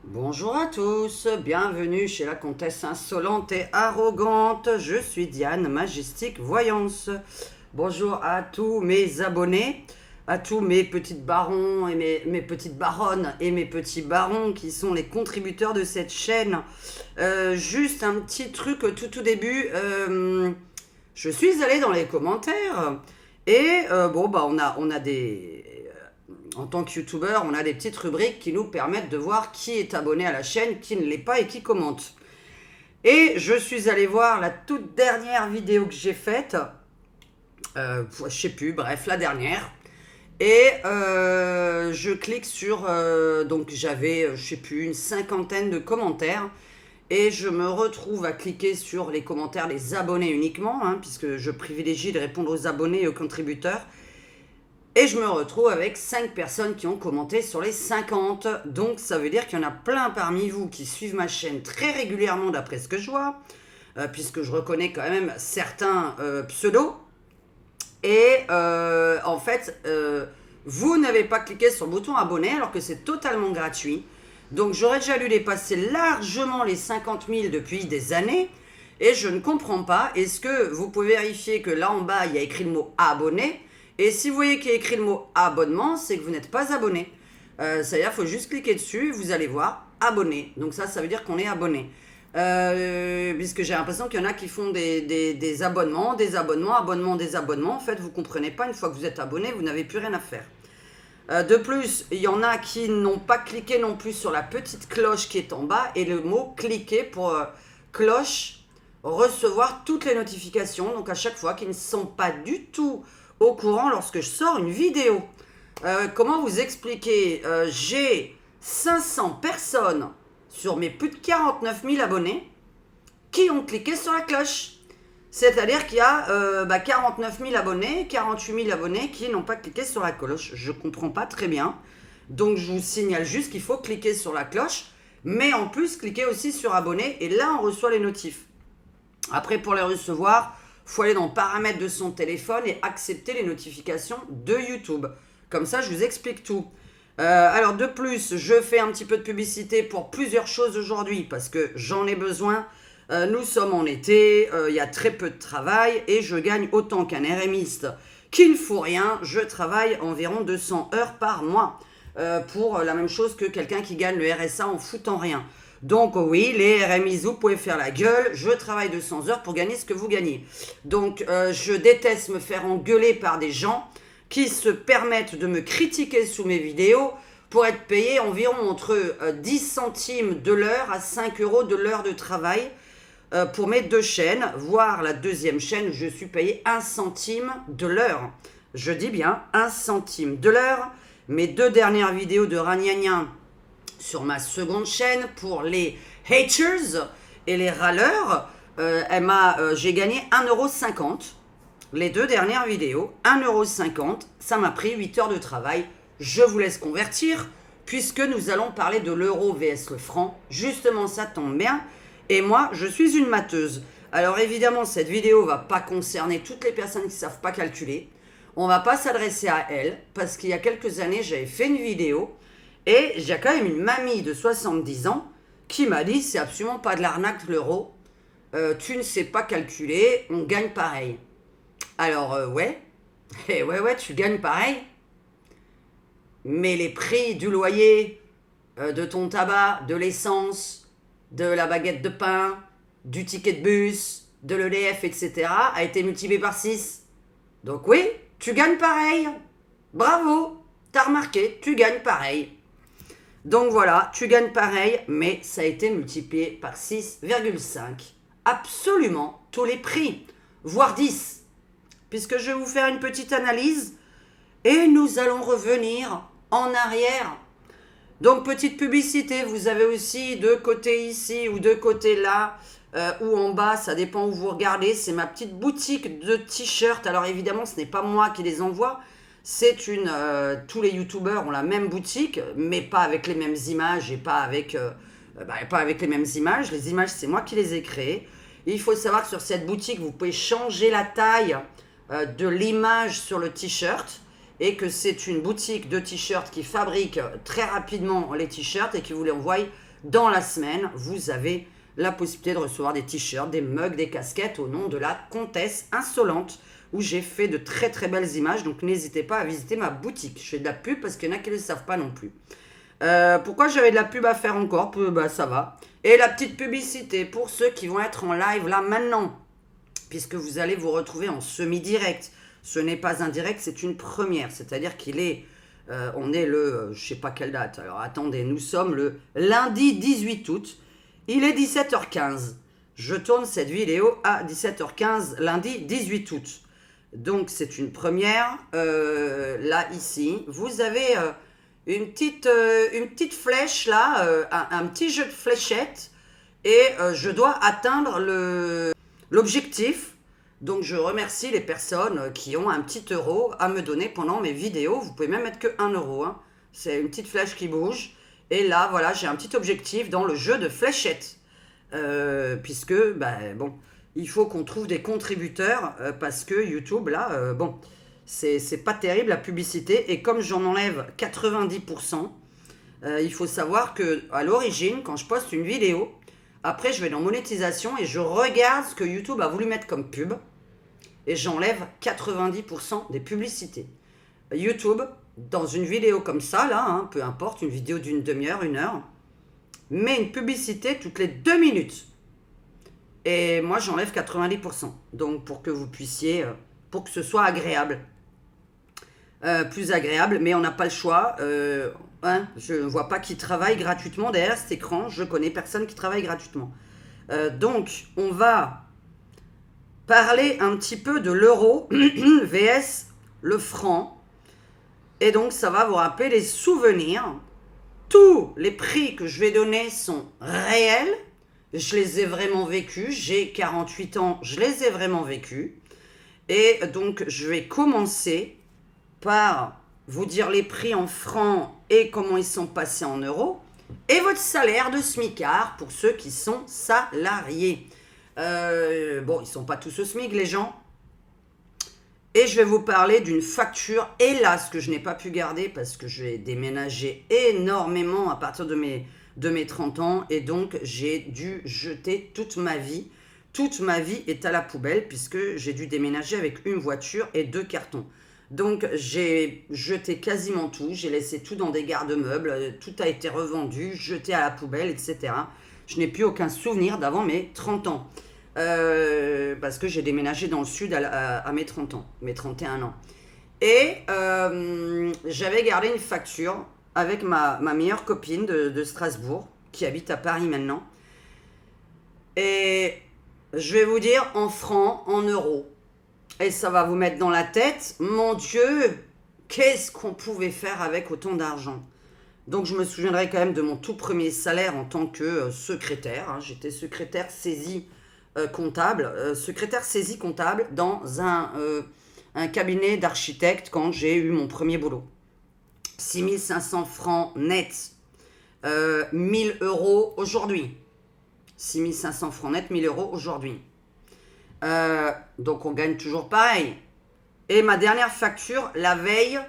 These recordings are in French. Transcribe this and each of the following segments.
Bonjour à tous, bienvenue chez la comtesse insolente et arrogante. Je suis Diane, Majestic Voyance. Bonjour à tous mes abonnés, à tous mes petites barons et mes petites baronnes et mes petits barons qui sont les contributeurs de cette chaîne. Juste un petit truc tout début. Je suis allée dans les commentaires et on a des... En tant que youtubeur, on a des petites rubriques qui nous permettent de voir qui est abonné à la chaîne, qui ne l'est pas et qui commente. Et je suis allée voir la toute dernière vidéo que j'ai faite, je sais plus, bref, la dernière. Et je clique sur, donc j'avais, je sais plus, une cinquantaine de commentaires. Et je me retrouve à cliquer sur les commentaires des abonnés uniquement, hein, puisque je privilégie de répondre aux abonnés et aux contributeurs. Et je me retrouve avec 5 personnes qui ont commenté sur les 50. Donc ça veut dire qu'il y en a plein parmi vous qui suivent ma chaîne très régulièrement d'après ce que je vois, puisque je reconnais quand même certains pseudos. Et en fait, vous n'avez pas cliqué sur le bouton abonner alors que c'est totalement gratuit. Donc j'aurais déjà dû dépasser largement les 50 000 depuis des années. Et je ne comprends pas. Est-ce que vous pouvez vérifier que là en bas, il y a écrit le mot abonner? Et si vous voyez qu'il y a écrit le mot abonnement, c'est que vous n'êtes pas abonné. C'est-à-dire qu'il faut juste cliquer dessus, vous allez voir abonné. Donc ça veut dire qu'on est abonné. Puisque j'ai l'impression qu'il y en a qui font des abonnements, des abonnements, abonnements, des abonnements. En fait, vous ne comprenez pas, une fois que vous êtes abonné, vous n'avez plus rien à faire. De plus, il y en a qui n'ont pas cliqué non plus sur la petite cloche qui est en bas et le mot cliquer pour cloche, recevoir toutes les notifications. Donc à chaque fois, qui ne sont pas du tout au courant lorsque je sors une vidéo. Comment vous expliquer j'ai 500 personnes sur mes plus de 49 000 abonnés qui ont cliqué sur la cloche. C'est-à-dire qu'il y a 49 000 abonnés, 48 000 abonnés qui n'ont pas cliqué sur la cloche. Je ne comprends pas très bien. Donc je vous signale juste qu'il faut cliquer sur la cloche, mais en plus cliquer aussi sur abonner et là on reçoit les notifs. Après pour les recevoir, il faut aller dans paramètres de son téléphone et accepter les notifications de YouTube. Comme ça, je vous explique tout. Alors de plus, je fais un petit peu de publicité pour plusieurs choses aujourd'hui parce que j'en ai besoin. Nous sommes en été, il y a très peu de travail et je gagne autant qu'un RMiste qui ne fout rien. Je travaille environ 200 heures par mois pour la même chose que quelqu'un qui gagne le RSA en foutant rien. Donc oui, les RMI, vous pouvez faire la gueule, je travaille 200 heures pour gagner ce que vous gagnez. Donc je déteste me faire engueuler par des gens qui se permettent de me critiquer sous mes vidéos pour être payés environ entre 10 centimes de l'heure à 5 € de l'heure de travail pour mes 2 chaînes, voire la deuxième chaîne, je suis payé 1 centime de l'heure. Je dis bien 1 centime de l'heure. Mes 2 dernières vidéos de Ragnagnin sur ma seconde chaîne pour les haters et les râleurs, j'ai gagné 1,50 €. Les 2 dernières vidéos, 1,50 €, ça m'a pris 8 heures de travail. Je vous laisse convertir, puisque nous allons parler de l'euro vs le franc. Justement, ça tombe bien. Et moi, je suis une matheuse. Alors évidemment, cette vidéo ne va pas concerner toutes les personnes qui ne savent pas calculer. On ne va pas s'adresser à elles, parce qu'il y a quelques années, j'avais fait une vidéo et j'ai quand même une mamie de 70 ans qui m'a dit c'est absolument pas de l'arnaque l'euro. Tu ne sais pas calculer, on gagne pareil. Alors ouais, et ouais, tu gagnes pareil. Mais les prix du loyer, de ton tabac, de l'essence, de la baguette de pain, du ticket de bus, de l'EDF, etc. a été multiplié par 6. Donc oui, tu gagnes pareil. Bravo, t'as remarqué, tu gagnes pareil. Donc voilà, tu gagnes pareil, mais ça a été multiplié par 6,5. Absolument tous les prix, voire 10. Puisque je vais vous faire une petite analyse et nous allons revenir en arrière. Donc petite publicité, vous avez aussi deux côtés ici ou deux côtés là, ou en bas, ça dépend où vous regardez. C'est ma petite boutique de t-shirts. Alors évidemment, ce n'est pas moi qui les envoie. C'est une... tous les youtubeurs ont la même boutique, mais pas avec les mêmes images et pas avec les mêmes images. Les images, c'est moi qui les ai créées. Et il faut savoir que sur cette boutique, vous pouvez changer la taille de l'image sur le t-shirt et que c'est une boutique de t-shirts qui fabrique très rapidement les t-shirts et qui vous les envoie dans la semaine, vous avez la possibilité de recevoir des t-shirts, des mugs, des casquettes au nom de la Comtesse Insolente, où j'ai fait de très très belles images. Donc n'hésitez pas à visiter ma boutique. Je fais de la pub parce qu'il y en a qui ne le savent pas non plus. Pourquoi j'avais de la pub à faire encore? Bah ça va. Et la petite publicité pour ceux qui vont être en live là maintenant, puisque vous allez vous retrouver en semi-direct. Ce n'est pas un direct, c'est une première. C'est-à-dire qu'il est... on est le... je sais pas quelle date. Alors attendez, nous sommes le lundi 18 août. Il est 17h15. Je tourne cette vidéo à 17h15, lundi 18 août. Donc c'est une première. Là, ici, vous avez une petite flèche là, un petit jeu de fléchettes. Et je dois atteindre l'objectif. Donc je remercie les personnes qui ont un petit euro à me donner pendant mes vidéos. Vous pouvez même mettre que 1 euro. Hein. C'est une petite flèche qui bouge. Et là, voilà, j'ai un petit objectif dans le jeu de fléchettes. Puisque, bon, il faut qu'on trouve des contributeurs. Parce que YouTube, là, bon, c'est pas terrible la publicité. Et comme j'en enlève 90%, il faut savoir qu'à l'origine, quand je poste une vidéo, après je vais dans monétisation et je regarde ce que YouTube a voulu mettre comme pub. Et j'enlève 90% des publicités. YouTube, dans une vidéo comme ça, là, hein, peu importe, une vidéo d'une demi-heure, 1 heure, met une publicité toutes les 2 minutes. Et moi, j'enlève 90%. Donc, pour que vous puissiez, pour que ce soit agréable. Plus agréable, mais on n'a pas le choix. Hein, je ne vois pas qui travaille gratuitement derrière cet écran. Je connais personne qui travaille gratuitement. Donc, on va parler un petit peu de l'euro vs le franc. Et donc, ça va vous rappeler les souvenirs. Tous les prix que je vais donner sont réels. Je les ai vraiment vécus. J'ai 48 ans, je les ai vraiment vécus. Et donc, je vais commencer par vous dire les prix en francs et comment ils sont passés en euros. Et votre salaire de smicard pour ceux qui sont salariés. Bon, ils ne sont pas tous au SMIC, les gens. Et je vais vous parler d'une facture, hélas, que je n'ai pas pu garder parce que j'ai déménagé énormément à partir de mes 30 ans. Et donc, j'ai dû jeter toute ma vie. Toute ma vie est à la poubelle puisque j'ai dû déménager avec une voiture et 2 cartons. Donc, j'ai jeté quasiment tout. J'ai laissé tout dans des garde-meubles. Tout a été revendu, jeté à la poubelle, etc. Je n'ai plus aucun souvenir d'avant mes 30 ans. Parce que j'ai déménagé dans le sud à mes 30 ans, mes 31 ans. Et j'avais gardé une facture avec ma meilleure copine de Strasbourg, qui habite à Paris maintenant. Et je vais vous dire en francs, en euros. Et ça va vous mettre dans la tête, mon Dieu, qu'est-ce qu'on pouvait faire avec autant d'argent? Donc je me souviendrai quand même de mon tout premier salaire en tant que secrétaire. Hein. J'étais secrétaire saisie comptable. Secrétaire saisie comptable dans un cabinet d'architecte quand j'ai eu mon premier boulot. 6 500 francs net. 1000 euros aujourd'hui. 6 500 francs net, 1000 euros aujourd'hui. Donc on gagne toujours pareil. Et ma dernière facture, la veille,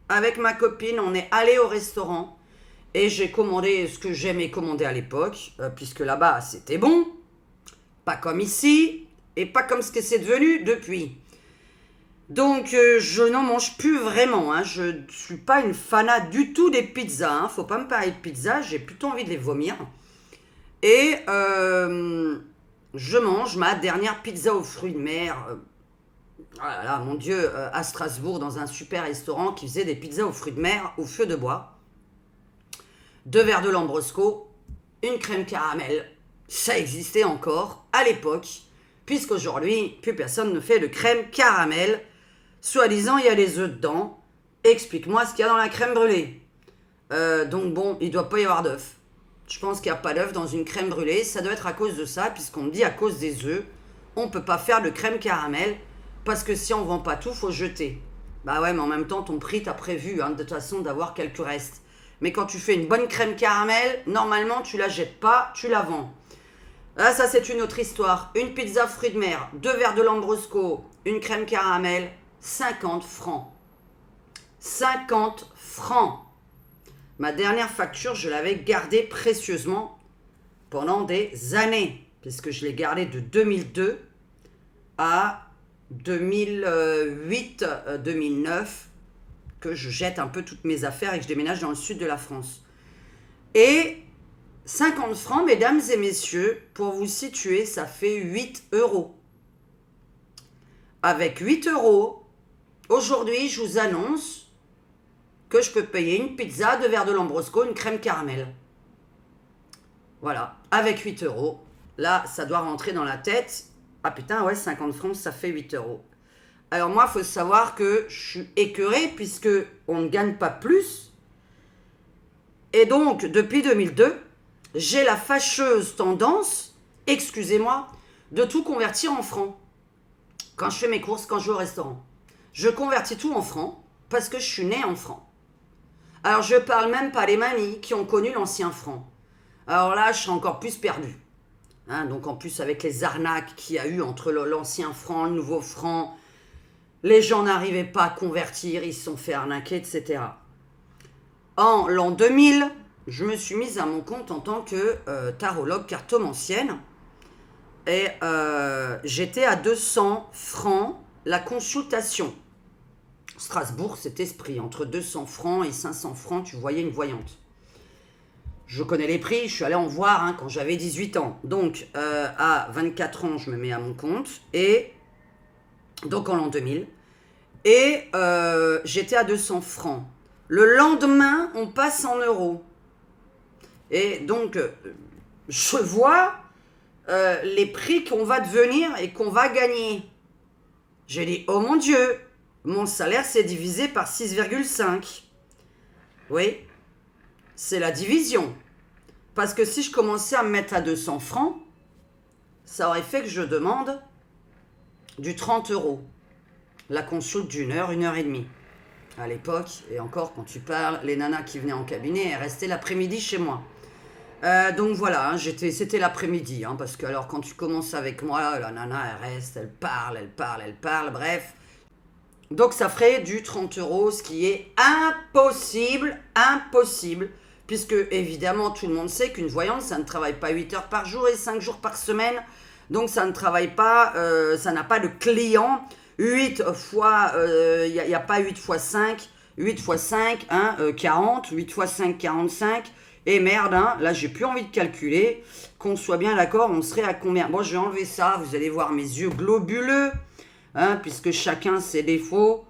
avec ma copine, on est allé au restaurant. Et j'ai commandé ce que j'aimais commander à l'époque, puisque là-bas, c'était bon. Pas comme ici, et pas comme ce que c'est devenu depuis. Donc, je n'en mange plus vraiment. Hein. Je ne suis pas une fanat du tout des pizzas. Hein. Faut pas me parler de pizza, j'ai plutôt envie de les vomir. Et je mange ma dernière pizza aux fruits de mer. Oh là là, mon Dieu, à Strasbourg, dans un super restaurant qui faisait des pizzas aux fruits de mer au feu de bois. 2 verres de Lambrusco, une crème caramel. Ça existait encore à l'époque, puisqu'aujourd'hui, plus personne ne fait de crème caramel. Soi-disant, il y a des œufs dedans. Explique-moi ce qu'il y a dans la crème brûlée. Donc bon, il ne doit pas y avoir d'œufs. Je pense qu'il n'y a pas d'œufs dans une crème brûlée. Ça doit être à cause de ça, puisqu'on me dit à cause des œufs, on ne peut pas faire de crème caramel, parce que si on ne vend pas tout, il faut jeter. Bah ouais, mais en même temps, ton prix, t'as prévu, hein, de toute façon, d'avoir quelques restes. Mais quand tu fais une bonne crème caramel, normalement, tu la jettes pas, tu la vends. Là, ça, c'est une autre histoire. Une pizza fruits de mer, 2 verres de Lambrusco, une crème caramel, 50 francs. 50 francs. Ma dernière facture, je l'avais gardée précieusement pendant des années, puisque je l'ai gardé de 2002 à 2008-2009, que je jette un peu toutes mes affaires et que je déménage dans le sud de la France. Et 50 francs, mesdames et messieurs, pour vous situer, ça fait 8 euros. Avec 8 euros, aujourd'hui, je vous annonce que je peux payer une pizza, 2 verres de Lambrosco, une crème caramel. Voilà, avec 8 euros. Là, ça doit rentrer dans la tête. Ah putain, ouais, 50 francs, ça fait 8 euros. Alors moi, il faut savoir que je suis écœurée puisque on ne gagne pas plus. Et donc, depuis 2002, j'ai la fâcheuse tendance, excusez-moi, de tout convertir en francs. Quand je fais mes courses, quand je vais au restaurant. Je convertis tout en francs parce que je suis née en francs. Alors, je parle même pas des mamies qui ont connu l'ancien franc. Alors là, je serais encore plus perdue. Hein, donc en plus, avec les arnaques qu'il y a eu entre l'ancien franc, le nouveau franc, les gens n'arrivaient pas à convertir, ils se sont fait arnaquer, etc. En l'an 2000, je me suis mise à mon compte en tant que tarologue cartomancienne. Et j'étais à 200 francs la consultation. Strasbourg, c'est esprit. Entre 200 francs et 500 francs, tu voyais une voyante. Je connais les prix, je suis allée en voir quand j'avais 18 ans. Donc, à 24 ans, je me mets à mon compte. Et donc, en l'an 2000. Et j'étais à 200 francs. Le lendemain, on passe en euros. Et donc, je vois les prix qu'on va devenir et qu'on va gagner. J'ai dit, oh mon Dieu, mon salaire s'est divisé par 6,5. Oui, c'est la division. Parce que si je commençais à me mettre à 200 francs, ça aurait fait que je demande du 30 euros. La consulte d'une heure, 1h30. À l'époque, et encore quand tu parles, les nanas qui venaient en cabinet, elles restaient l'après-midi chez moi. Donc voilà, c'était l'après-midi, parce que alors quand tu commences avec moi, la nana elle reste, elle parle, bref. Donc ça ferait du 30 euros, ce qui est impossible, puisque évidemment tout le monde sait qu'une voyante, ça ne travaille pas 8 heures par jour et 5 jours par semaine, donc ça ne travaille pas, ça n'a pas de client. 8 fois, il n'y a pas 8 fois 5, 8 fois 5, 40, 8 fois 5, 45. Et merde, là j'ai plus envie de calculer, qu'on soit bien d'accord, on serait à combien? Bon, je vais enlever ça, vous allez voir mes yeux globuleux, puisque chacun ses défauts.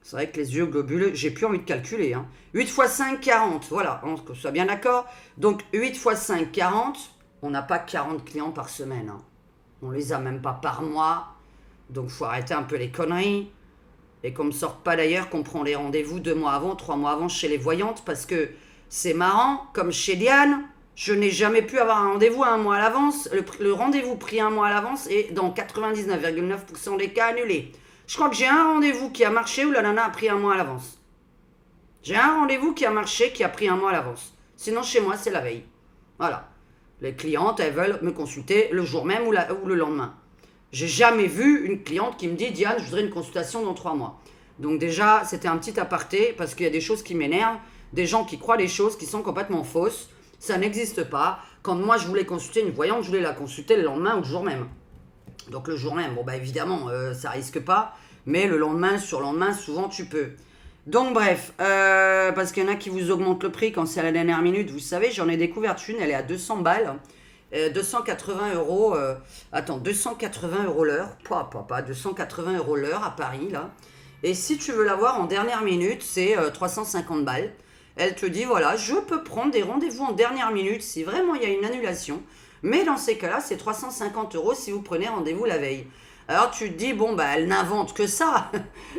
C'est vrai que les yeux globuleux, j'ai plus envie de calculer. 8 fois 5, 40, voilà, qu'on soit bien d'accord. Donc 8 fois 5, 40, on n'a pas 40 clients par semaine. On les a même pas par mois, donc faut arrêter un peu les conneries. Et qu'on ne me sorte pas d'ailleurs qu'on prend les rendez-vous 2 mois avant, 3 mois avant chez les voyantes, parce que c'est marrant, comme chez Diane, je n'ai jamais pu avoir un rendez-vous 1 mois à l'avance. Le rendez-vous pris 1 mois à l'avance est dans 99,9% des cas annulé. Je crois que j'ai un rendez-vous qui a marché où la nana a pris 1 mois à l'avance. J'ai un rendez-vous qui a marché, qui a pris 1 mois à l'avance. Sinon, chez moi, c'est la veille. Voilà. Les clientes, elles veulent me consulter le jour même ou le lendemain. J'ai jamais vu une cliente qui me dit « Diane, je voudrais une consultation dans 3 mois. » Donc déjà, c'était un petit aparté parce qu'il y a des choses qui m'énervent. Des gens qui croient des choses qui sont complètement fausses. Ça n'existe pas. Quand moi, je voulais consulter une voyante, je voulais la consulter le lendemain ou le jour même. Donc le jour même, bon bah évidemment, ça risque pas. Mais le lendemain, surlendemain, souvent tu peux. Donc bref, parce qu'il y en a qui vous augmentent le prix quand c'est à la dernière minute. Vous savez, j'en ai découvert une, elle est à 200 balles. 280 euros. 280 euros l'heure. Pas 280 euros l'heure à Paris, là. Et si tu veux l'avoir en dernière minute, c'est 350 balles. Elle te dit, voilà, je peux prendre des rendez-vous en dernière minute si vraiment il y a une annulation. Mais dans ces cas-là, c'est 350 euros si vous prenez rendez-vous la veille. Alors tu te dis, bon, bah elle n'invente que ça.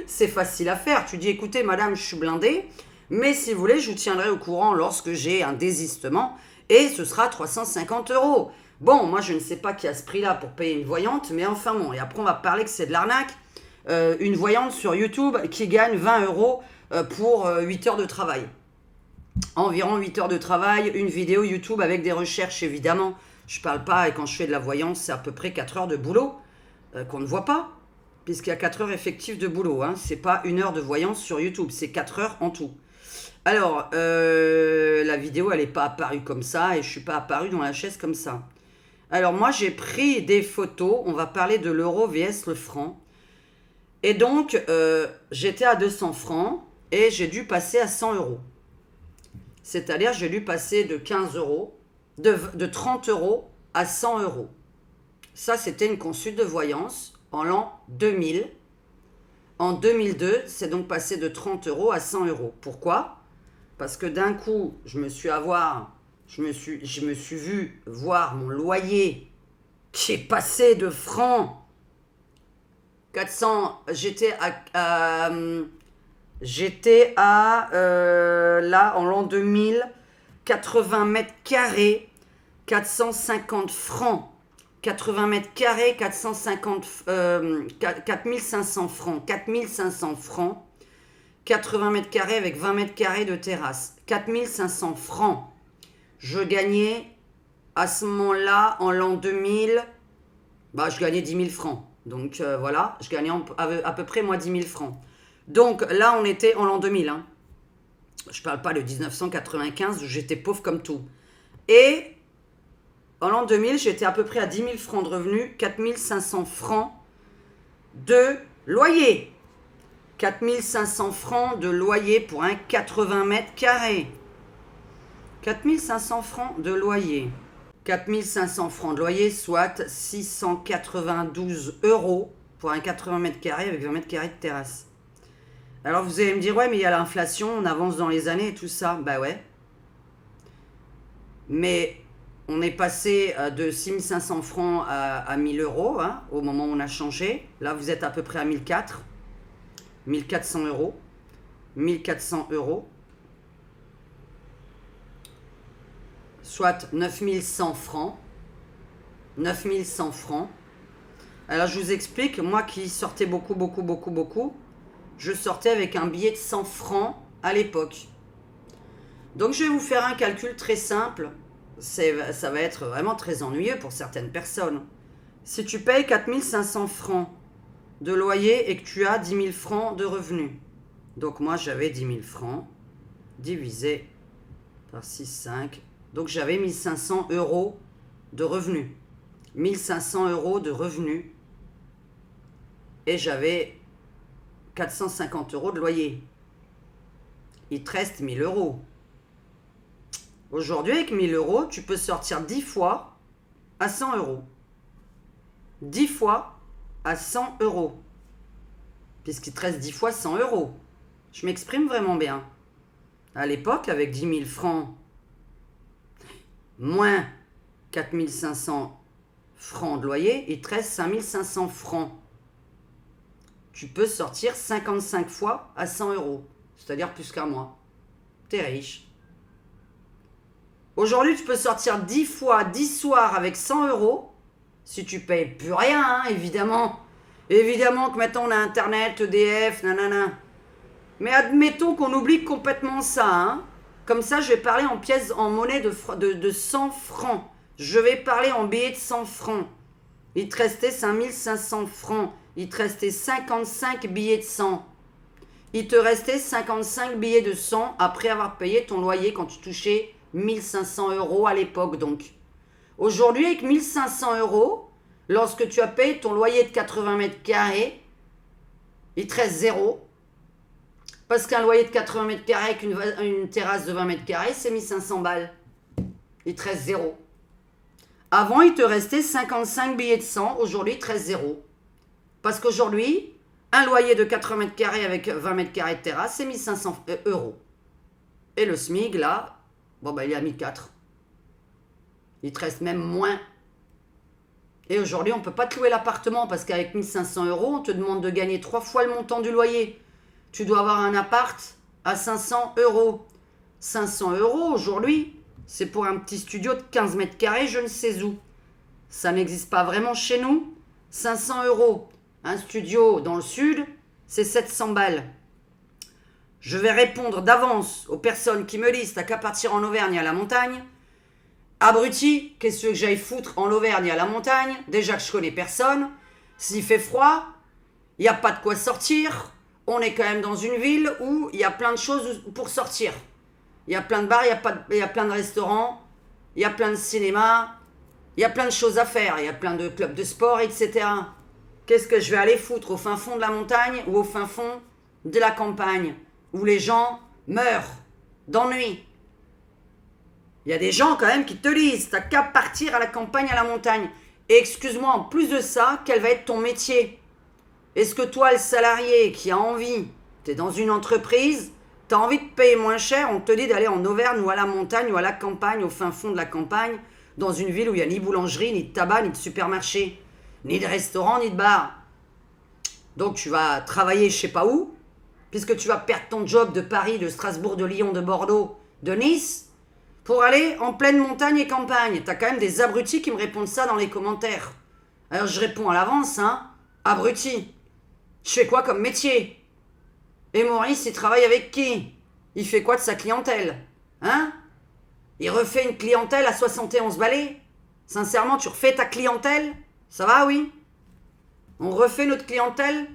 C'est facile à faire. Tu dis, écoutez, madame, je suis blindée. Mais si vous voulez, je vous tiendrai au courant lorsque j'ai un désistement. Et ce sera 350 euros. Bon, moi, je ne sais pas qui a ce prix-là pour payer une voyante. Mais enfin bon, et après, on va parler que c'est de l'arnaque. Une voyante sur YouTube qui gagne 20 euros pour 8 heures de travail. Environ 8 heures de travail, une vidéo YouTube avec des recherches évidemment. Je parle pas, et quand je fais de la voyance, c'est à peu près 4 heures de boulot qu'on ne voit pas, puisqu'il y a 4 heures effectives de boulot. C'est pas 1 heure de voyance sur YouTube, c'est 4 heures en tout. Alors, la vidéo, elle n'est pas apparue comme ça et je ne suis pas apparue dans la chaise comme ça. Alors, moi, j'ai pris des photos. On va parler de l'euro vs le franc. Et donc, j'étais à 200 francs et j'ai dû passer à 100 euros. C'est-à-dire, j'ai dû passer de 15 euros, de 30 euros à 100 euros. Ça, c'était une consulte de voyance en l'an 2000. En 2002, c'est donc passé de 30 euros à 100 euros. Pourquoi ? Parce que d'un coup, je me suis vu voir mon loyer qui est passé de francs 400. Là, en l'an 2000, 80 mètres carrés, 450 francs. 80 mètres carrés, 4500 francs. 4500 francs. 80 mètres carrés avec 20 mètres carrés de terrasse. 4500 francs. Je gagnais à ce moment-là, en l'an 2000, je gagnais 10 000 francs. Donc voilà, je gagnais à peu près moi 10 000 francs. Donc là, on était en l'an 2000. Hein. Je ne parle pas de 1995 où j'étais pauvre comme tout. Et en l'an 2000, j'étais à peu près à 10 000 francs de revenus, 4 500 francs de loyer. 4 500 francs de loyer pour un 80 mètres carrés. 4 500 francs de loyer. 4 500 francs de loyer, soit 692 euros pour un 80 mètres carrés avec 20 mètres carrés de terrasse. Alors vous allez me dire, ouais, mais il y a l'inflation, on avance dans les années et tout ça. Bah ouais. Mais on est passé de 6 500 francs à 1000 euros hein, au moment où on a changé. Là, vous êtes à peu près à 1004. 1400 euros. 1400 euros. Soit 9100 francs. 9100 francs. Alors, je vous explique, moi qui sortais beaucoup, je sortais avec un billet de 100 francs à l'époque. Donc, je vais vous faire un calcul très simple. Ça va être vraiment très ennuyeux pour certaines personnes. Si tu payes 4500 francs de loyer et que tu as 10 000 francs de revenus. Donc, moi, j'avais 10 000 francs divisé par 6,5. Donc, j'avais 1500 euros de revenus. 1500 euros de revenus. Et j'avais 450 euros de loyer. Il te reste 1000 euros. Aujourd'hui, avec 1000 euros, tu peux sortir 10 fois à 100 euros. 10 fois à 100 euros. Puisqu'il te reste 10 fois 100 euros. Je m'exprime vraiment bien. À l'époque, avec 10 000 francs, moins 4 500 francs de loyer, il te reste 5 500 francs. Tu peux sortir 55 fois à 100 euros. C'est-à-dire plus qu'un mois. T'es riche. Aujourd'hui, tu peux sortir 10 fois, 10 soirs avec 100 euros. Si tu payes plus rien, hein, évidemment. Évidemment que maintenant on a Internet, EDF, nanana. Mais admettons qu'on oublie complètement ça. Hein. Comme ça, je vais parler en pièces, en monnaie de 100 francs. Je vais parler en billets de 100 francs. Il te restait 5500 francs. Il te restait 55 billets de 100. Il te restait 55 billets de 100 après avoir payé ton loyer quand tu touchais 1500 euros à l'époque donc. Aujourd'hui, avec 1500 euros, lorsque tu as payé ton loyer de 80 mètres carrés, il te reste zéro. Parce qu'un loyer de 80 mètres carrés avec une terrasse de 20 mètres carrés, c'est 1500 balles. Il te reste zéro. Avant, il te restait 55 billets de 100. Aujourd'hui, il te reste zéro. Parce qu'aujourd'hui, un loyer de 80 mètres carrés avec 20 mètres carrés de terrasse, c'est 1500 euros. Et le SMIC, là, il est à 1004. Il te reste même moins. Et aujourd'hui, on ne peut pas te louer l'appartement parce qu'avec 1500 euros, on te demande de gagner 3 fois le montant du loyer. Tu dois avoir un appart à 500 euros. 500 euros aujourd'hui, c'est pour un petit studio de 15 mètres carrés, je ne sais où. Ça n'existe pas vraiment chez nous. 500 euros. Un studio dans le sud, c'est 700 balles. Je vais répondre d'avance aux personnes qui me disent « T'as qu'à partir en Auvergne à la montagne ». Abruti, qu'est-ce que j'aille foutre en Auvergne à la montagne? Déjà que je connais personne. S'il fait froid, il n'y a pas de quoi sortir. On est quand même dans une ville où il y a plein de choses pour sortir. Il y a plein de bars, il y a plein de restaurants, il y a plein de cinémas, il y a plein de choses à faire, il y a plein de clubs de sport, etc. Qu'est-ce que je vais aller foutre au fin fond de la montagne ou au fin fond de la campagne où les gens meurent d'ennui? Il y a des gens quand même qui te disent, t'as qu'à partir à la campagne, à la montagne. Et excuse-moi, en plus de ça, quel va être ton métier? Est-ce que toi, le salarié qui a envie, t'es dans une entreprise, t'as envie de payer moins cher, on te dit d'aller en Auvergne ou à la montagne ou à la campagne, au fin fond de la campagne, dans une ville où il n'y a ni boulangerie, ni de tabac, ni de supermarché, ni de restaurant, ni de bar. Donc tu vas travailler je sais pas où, puisque tu vas perdre ton job de Paris, de Strasbourg, de Lyon, de Bordeaux, de Nice, pour aller en pleine montagne et campagne. T'as quand même des abrutis qui me répondent ça dans les commentaires. Alors je réponds à l'avance, hein, abruti. Je fais quoi comme métier? Et Maurice, il travaille avec qui? Il fait quoi de sa clientèle? Hein? Il refait une clientèle à 71 balais? Sincèrement, tu refais ta clientèle? Ça va, oui? On refait notre clientèle?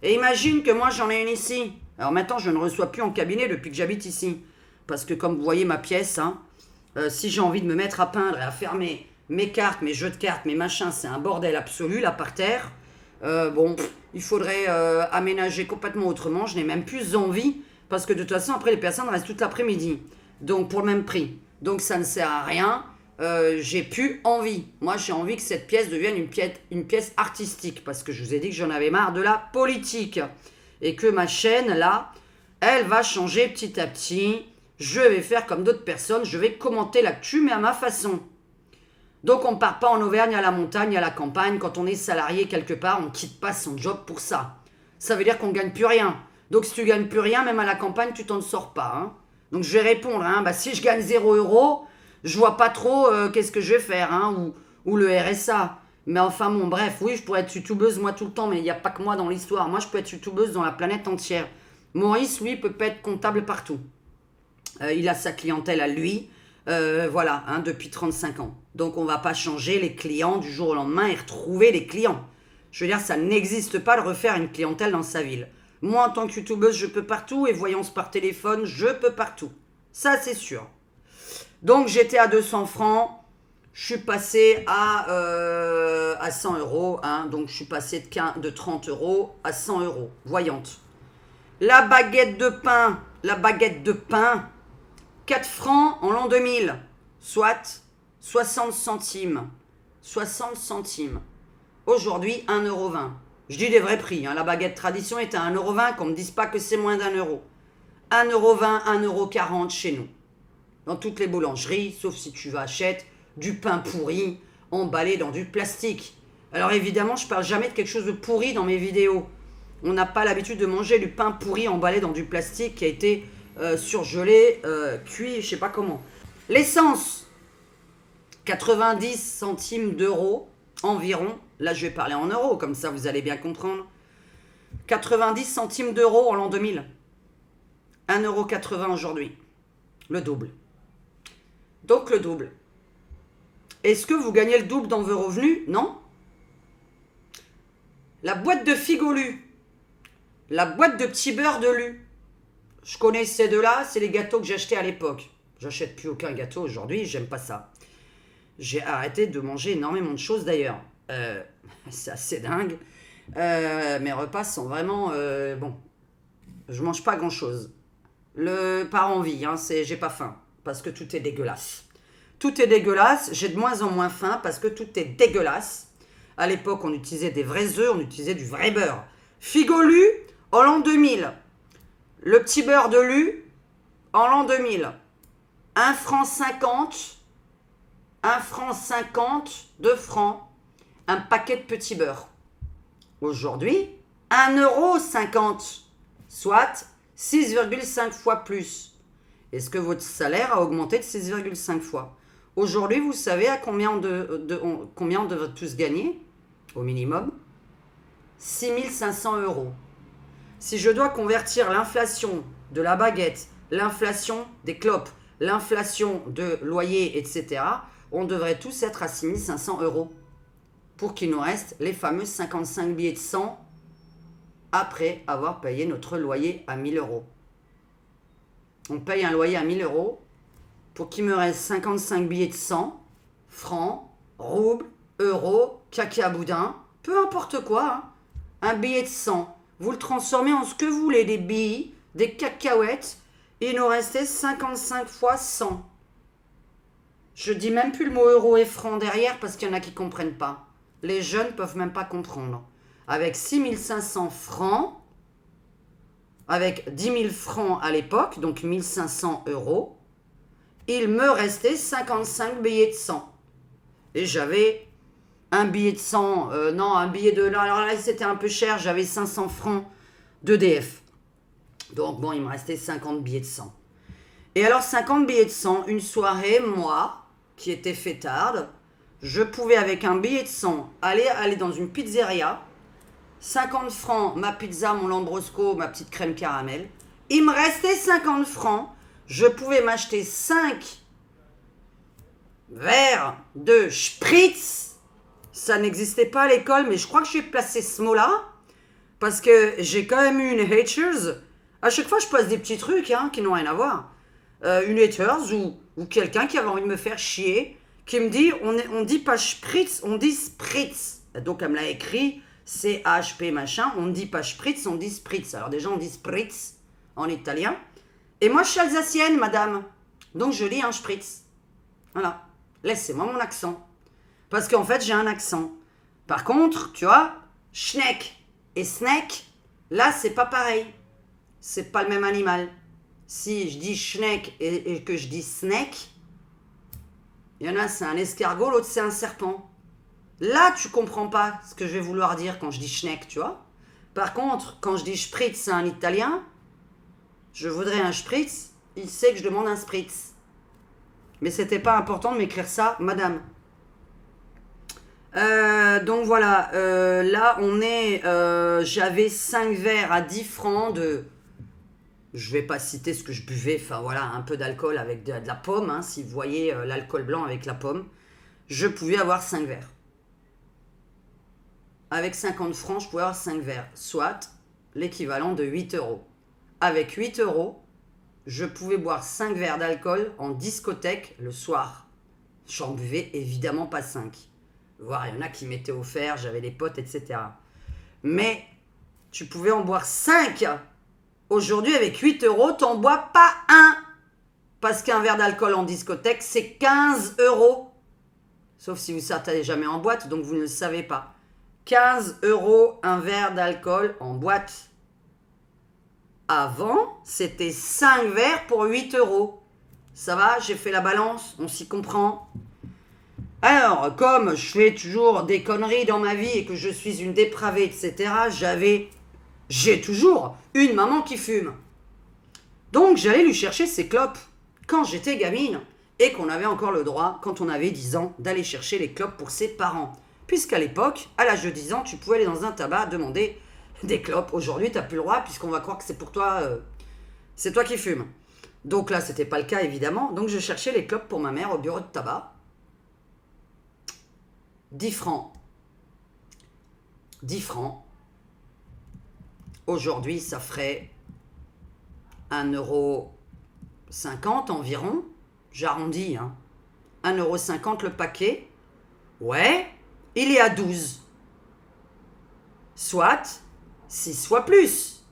Et imagine que moi, j'en ai une ici. Alors maintenant, je ne reçois plus en cabinet depuis que j'habite ici. Parce que comme vous voyez ma pièce, hein, si j'ai envie de me mettre à peindre et à faire mes cartes, mes jeux de cartes, mes machins, c'est un bordel absolu, là, par terre. Il faudrait aménager complètement autrement. Je n'ai même plus envie, parce que de toute façon, après, les personnes restent toute l'après-midi. Donc, pour le même prix. Donc, ça ne sert à rien. J'ai plus envie. Moi, j'ai envie que cette pièce devienne une pièce artistique, parce que je vous ai dit que j'en avais marre de la politique. Et que ma chaîne, là, elle va changer petit à petit. Je vais faire comme d'autres personnes. Je vais commenter l'actu, mais à ma façon. Donc on ne part pas en Auvergne, à la montagne, à la campagne. Quand on est salarié quelque part, on ne quitte pas son job pour ça. Ça veut dire qu'on ne gagne plus rien. Donc si tu ne gagnes plus rien, même à la campagne, tu t'en sors pas. Hein. Donc je vais répondre, hein, si je gagne 0 €, je vois pas trop qu'est-ce que je vais faire, hein, ou le RSA. Mais enfin bon, bref, oui, je pourrais être youtubeuse moi tout le temps, mais il n'y a pas que moi dans l'histoire. Moi, je peux être youtubeuse dans la planète entière. Maurice, oui, peut pas être comptable partout. Il a sa clientèle à lui. Voilà, hein, depuis 35 ans. Donc on ne va pas changer les clients du jour au lendemain et retrouver les clients. Je veux dire, ça n'existe pas de refaire une clientèle dans sa ville. Moi, en tant que youtubeuse, je peux partout, et voyance par téléphone, je peux partout. Ça, c'est sûr. Donc j'étais à 200 francs, je suis passé à 100 €. Hein, donc je suis passé de 30 € à 100 €, voyante. La baguette de pain, 4 francs en l'an 2000, soit 60 centimes. 60 centimes. Aujourd'hui, 1,20 €. Je dis des vrais prix. Hein. La baguette tradition est à 1,20 €, qu'on ne me dise pas que c'est moins d'1 €. 1,20 €, 1,40 € chez nous. Dans toutes les boulangeries, sauf si tu achètes du pain pourri emballé dans du plastique. Alors évidemment, je ne parle jamais de quelque chose de pourri dans mes vidéos. On n'a pas l'habitude de manger du pain pourri emballé dans du plastique qui a été surgelé, cuit, je sais pas comment. L'essence, 90 centimes d'euros environ. Là, je vais parler en euros, comme ça vous allez bien comprendre. 90 centimes d'euros en l'an 2000. 1,80 € aujourd'hui. Le double. Donc le double. Est-ce que vous gagnez le double dans vos revenus? Non. La boîte de Figolu. La boîte de petits beurre de Lu. Je connais ces deux-là, c'est les gâteaux que j'achetais à l'époque. J'achète plus aucun gâteau aujourd'hui, j'aime pas ça. J'ai arrêté de manger énormément de choses d'ailleurs. C'est assez dingue. Mes repas sont vraiment... bon, je mange pas grand-chose. Par envie, hein, j'ai pas faim. Parce que tout est dégueulasse. Tout est dégueulasse, j'ai de moins en moins faim parce que tout est dégueulasse. À l'époque, on utilisait des vrais œufs, on utilisait du vrai beurre. Figolu, en l'an 2000. Le petit beurre de Lu, en l'an 2000. 1 franc 50, 1 franc 50, 2 francs, un paquet de petits beurre. Aujourd'hui, 1,50 €, soit 6,5 fois plus. Est-ce que votre salaire a augmenté de 6,5 fois? Aujourd'hui, vous savez à combien on devrait tous gagner? Au minimum 6 500 €. Si je dois convertir l'inflation de la baguette, l'inflation des clopes, l'inflation de loyer, etc., on devrait tous être à 6 500 € pour qu'il nous reste les fameux 55 billets de 100 après avoir payé notre loyer à 1 000 €. On paye un loyer à 1000 euros pour qu'il me reste 55 billets de 100, francs, roubles, euros, cacaboudin, peu importe quoi. Hein. Un billet de 100, vous le transformez en ce que vous voulez, des billes, des cacahuètes. Il nous restait 55 fois 100. Je dis même plus le mot euro et franc derrière parce qu'il y en a qui ne comprennent pas. Les jeunes ne peuvent même pas comprendre. Avec 6500 francs, avec 10 000 francs à l'époque, donc 1500 euros, il me restait 55 billets de 100. Et j'avais un billet de 100, un billet de... Alors là, c'était un peu cher, j'avais 500 francs d'EDF. Donc bon, il me restait 50 billets de 100. Et alors 50 billets de 100, une soirée, moi, qui était fêtarde, je pouvais avec un billet de 100 aller dans une pizzeria, 50 francs, ma pizza, mon lambrosco, ma petite crème caramel. Il me restait 50 francs, je pouvais m'acheter 5 verres de spritz. Ça n'existait pas à l'école, mais je crois que j'ai placé ce mot-là, parce que j'ai quand même eu une haters. À chaque fois, je place des petits trucs qui n'ont rien à voir. Une haters ou quelqu'un qui avait envie de me faire chier, qui me dit, on dit pas spritz, on dit spritz. Donc elle me l'a écrit, C-H-P machin, on ne dit pas spritz, on dit spritz. Alors déjà on dit spritz en italien. Et moi je suis alsacienne, madame. Donc je lis un spritz. Voilà. Laissez-moi mon accent. Parce qu'en fait j'ai un accent. Par contre, tu vois, schneck et snack, là c'est pas pareil. C'est pas le même animal. Si je dis schneck et que je dis snack, il y en a c'est un escargot, l'autre c'est un serpent. Là, tu comprends pas ce que je vais vouloir dire quand je dis schneck, tu vois. Par contre, quand je dis spritz à un italien, je voudrais un spritz, il sait que je demande un spritz. Mais c'était pas important de m'écrire ça, madame. Donc voilà, là on est, j'avais 5 verres à 10 francs de... Je vais pas citer ce que je buvais, enfin voilà, un peu d'alcool avec de la pomme, hein, si vous voyez l'alcool blanc avec la pomme. Je pouvais avoir 5 verres. Avec 50 francs, je pouvais avoir 5 verres, soit l'équivalent de 8 euros. Avec 8 euros, je pouvais boire 5 verres d'alcool en discothèque le soir. J'en buvais évidemment pas 5. Voire il y en a qui m'étaient offerts, j'avais des potes, etc. Mais tu pouvais en boire 5. Aujourd'hui, avec 8 euros, t'en bois pas un. Parce qu'un verre d'alcool en discothèque, c'est 15 euros. Sauf si vous ne sortez jamais en boîte, donc vous ne le savez pas. 15 euros un verre d'alcool en boîte. Avant, c'était 5 verres pour 8 euros. Ça va, j'ai fait la balance, on s'y comprend. Alors, comme je fais toujours des conneries dans ma vie et que je suis une dépravée, etc., j'ai toujours une maman qui fume. Donc, j'allais lui chercher ses clopes quand j'étais gamine et qu'on avait encore le droit, quand on avait 10 ans, d'aller chercher les clopes pour ses parents. Puisqu'à l'époque, à l'âge de 10 ans, tu pouvais aller dans un tabac demander des clopes. Aujourd'hui, tu n'as plus le droit puisqu'on va croire que c'est pour toi, c'est toi qui fumes. Donc là, c'était pas le cas évidemment. Donc je cherchais les clopes pour ma mère au bureau de tabac. 10 francs. 10 francs. Aujourd'hui, ça ferait 1,50 € environ. J'arrondis, hein. 1,50 € le paquet. Ouais, il est à 12. Soit 6 fois plus.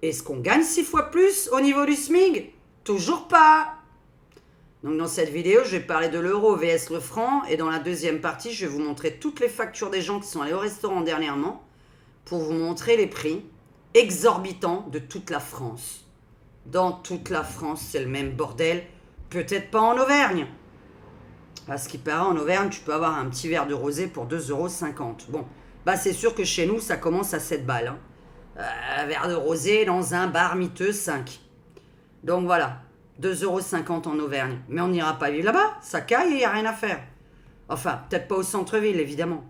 Est-ce qu'on gagne 6 fois plus au niveau du SMIC? Toujours pas. Donc dans cette vidéo, je vais parler de l'euro vs le franc. Et dans la deuxième partie, je vais vous montrer toutes les factures des gens qui sont allés au restaurant dernièrement pour vous montrer les prix exorbitants de toute la France. Dans toute la France, c'est le même bordel. Peut-être pas en Auvergne. À ce qui paraît, en Auvergne, tu peux avoir un petit verre de rosé pour 2,50 €. Bon, bah c'est sûr que chez nous, ça commence à 7 balles. Hein. Un verre de rosé dans un bar miteux, 5. Donc voilà, 2,50 € en Auvergne. Mais on n'ira pas vivre là-bas, ça caille et il n'y a rien à faire. Enfin, peut-être pas au centre-ville, évidemment.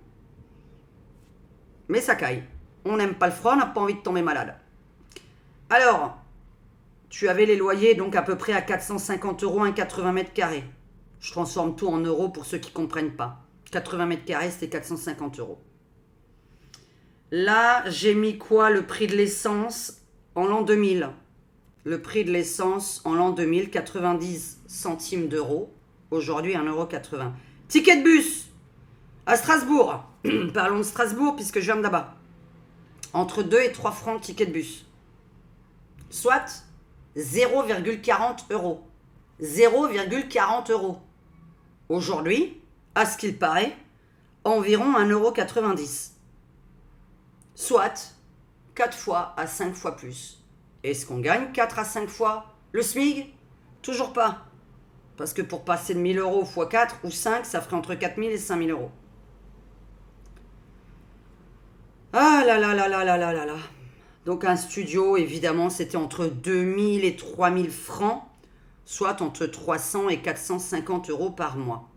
Mais ça caille. On n'aime pas le froid, on n'a pas envie de tomber malade. Alors, tu avais les loyers donc à peu près à 450 € un 80 mètres carrés. Je transforme tout en euros pour ceux qui ne comprennent pas. 80 mètres carrés, c'était 450 €. Là, j'ai mis quoi? Le prix de l'essence en l'an 2000. le prix de l'essence en l'an 2000, 90 centimes d'euros. Aujourd'hui, 1,80 €. Ticket de bus à Strasbourg. Parlons de Strasbourg puisque je viens de là-bas. Entre 2 et 3 francs ticket de bus. Soit 0,40 €. 0,40 €. Aujourd'hui, à ce qu'il paraît, environ 1,90 €. Soit 4 fois à 5 fois plus. Est-ce qu'on gagne 4 à 5 fois le SMIC? Toujours pas. Parce que pour passer de 1 000 € x 4 ou 5, ça ferait entre 4 000 et 5 000 €. Ah là là là là là là là là. Donc un studio, évidemment, c'était entre 2 000 et 3 000 francs, soit entre 300 et 450 € par mois.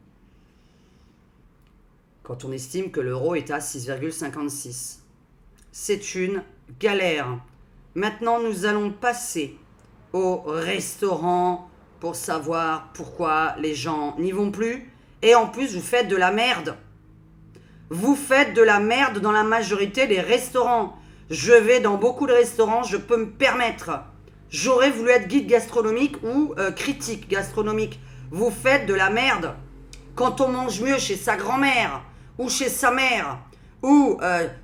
Quand on estime que l'euro est à 6,56. C'est une galère. Maintenant, nous allons passer au restaurant pour savoir pourquoi les gens n'y vont plus. Et en plus, vous faites de la merde. Vous faites de la merde dans la majorité des restaurants. Je vais dans beaucoup de restaurants, je peux me permettre. J'aurais voulu être guide gastronomique ou critique gastronomique. Vous faites de la merde. Quand on mange mieux chez sa grand-mère, ou chez sa mère, ou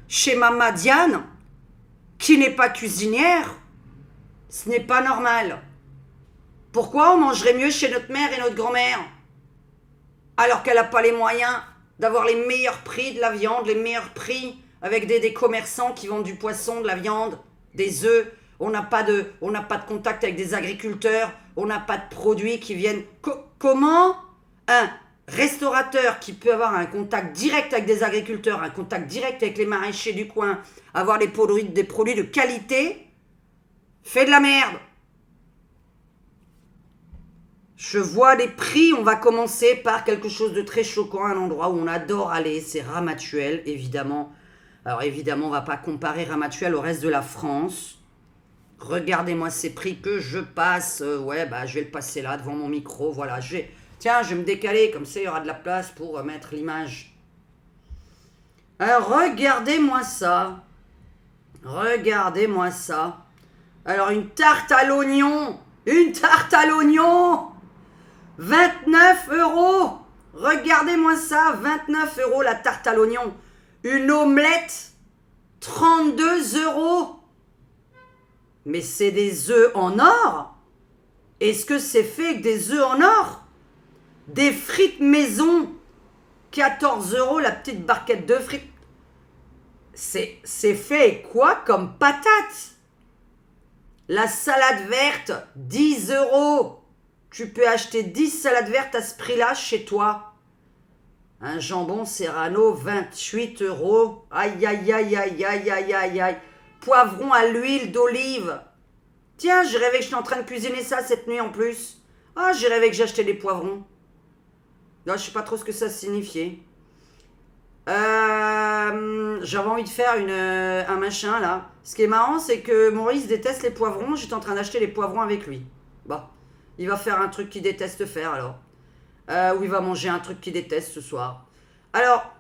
chez Mama Diane, qui n'est pas cuisinière, ce n'est pas normal. Pourquoi on mangerait mieux chez notre mère et notre grand-mère, alors qu'elle n'a pas les moyens d'avoir les meilleurs prix de la viande, les meilleurs prix avec des commerçants qui vendent du poisson, de la viande, des œufs. On n'a pas de contact avec des agriculteurs, on n'a pas de produits qui viennent... Comment un restaurateur qui peut avoir un contact direct avec des agriculteurs, un contact direct avec les maraîchers du coin, avoir des produits de qualité, fait de la merde? Je vois des prix, on va commencer par quelque chose de très choquant, un endroit où on adore aller, c'est Ramatuelle, évidemment. Alors évidemment, on ne va pas comparer Ramatuelle au reste de la France. Regardez-moi ces prix que je passe. Je vais le passer là, devant mon micro, voilà. Tiens, je vais me décaler, comme ça il y aura de la place pour mettre l'image. Alors regardez-moi ça. Regardez-moi ça. Alors une tarte à l'oignon. 29 €. Regardez-moi ça, 29 € la tarte à l'oignon. Une omelette, 32 €. Mais c'est des œufs en or? Est-ce que c'est fait avec des œufs en or? Des frites maison, 14 € la petite barquette de frites. C'est fait avec quoi comme patate? La salade verte, 10 €. Tu peux acheter 10 salades vertes à ce prix-là chez toi. Un jambon serrano, 28 €. Aïe, aïe, aïe, aïe, aïe, aïe, aïe, aïe. Poivron à l'huile d'olive. Tiens, j'ai rêvé que j'étais en train de cuisiner ça cette nuit en plus. Ah, j'ai rêvé que j'achetais des poivrons. Non, je sais pas trop ce que ça signifiait. J'avais envie de faire un machin là. Ce qui est marrant, c'est que Maurice déteste les poivrons. J'étais en train d'acheter les poivrons avec lui. Bon, il va faire un truc qu'il déteste faire alors. Ou il va manger un truc qu'il déteste ce soir. Alors,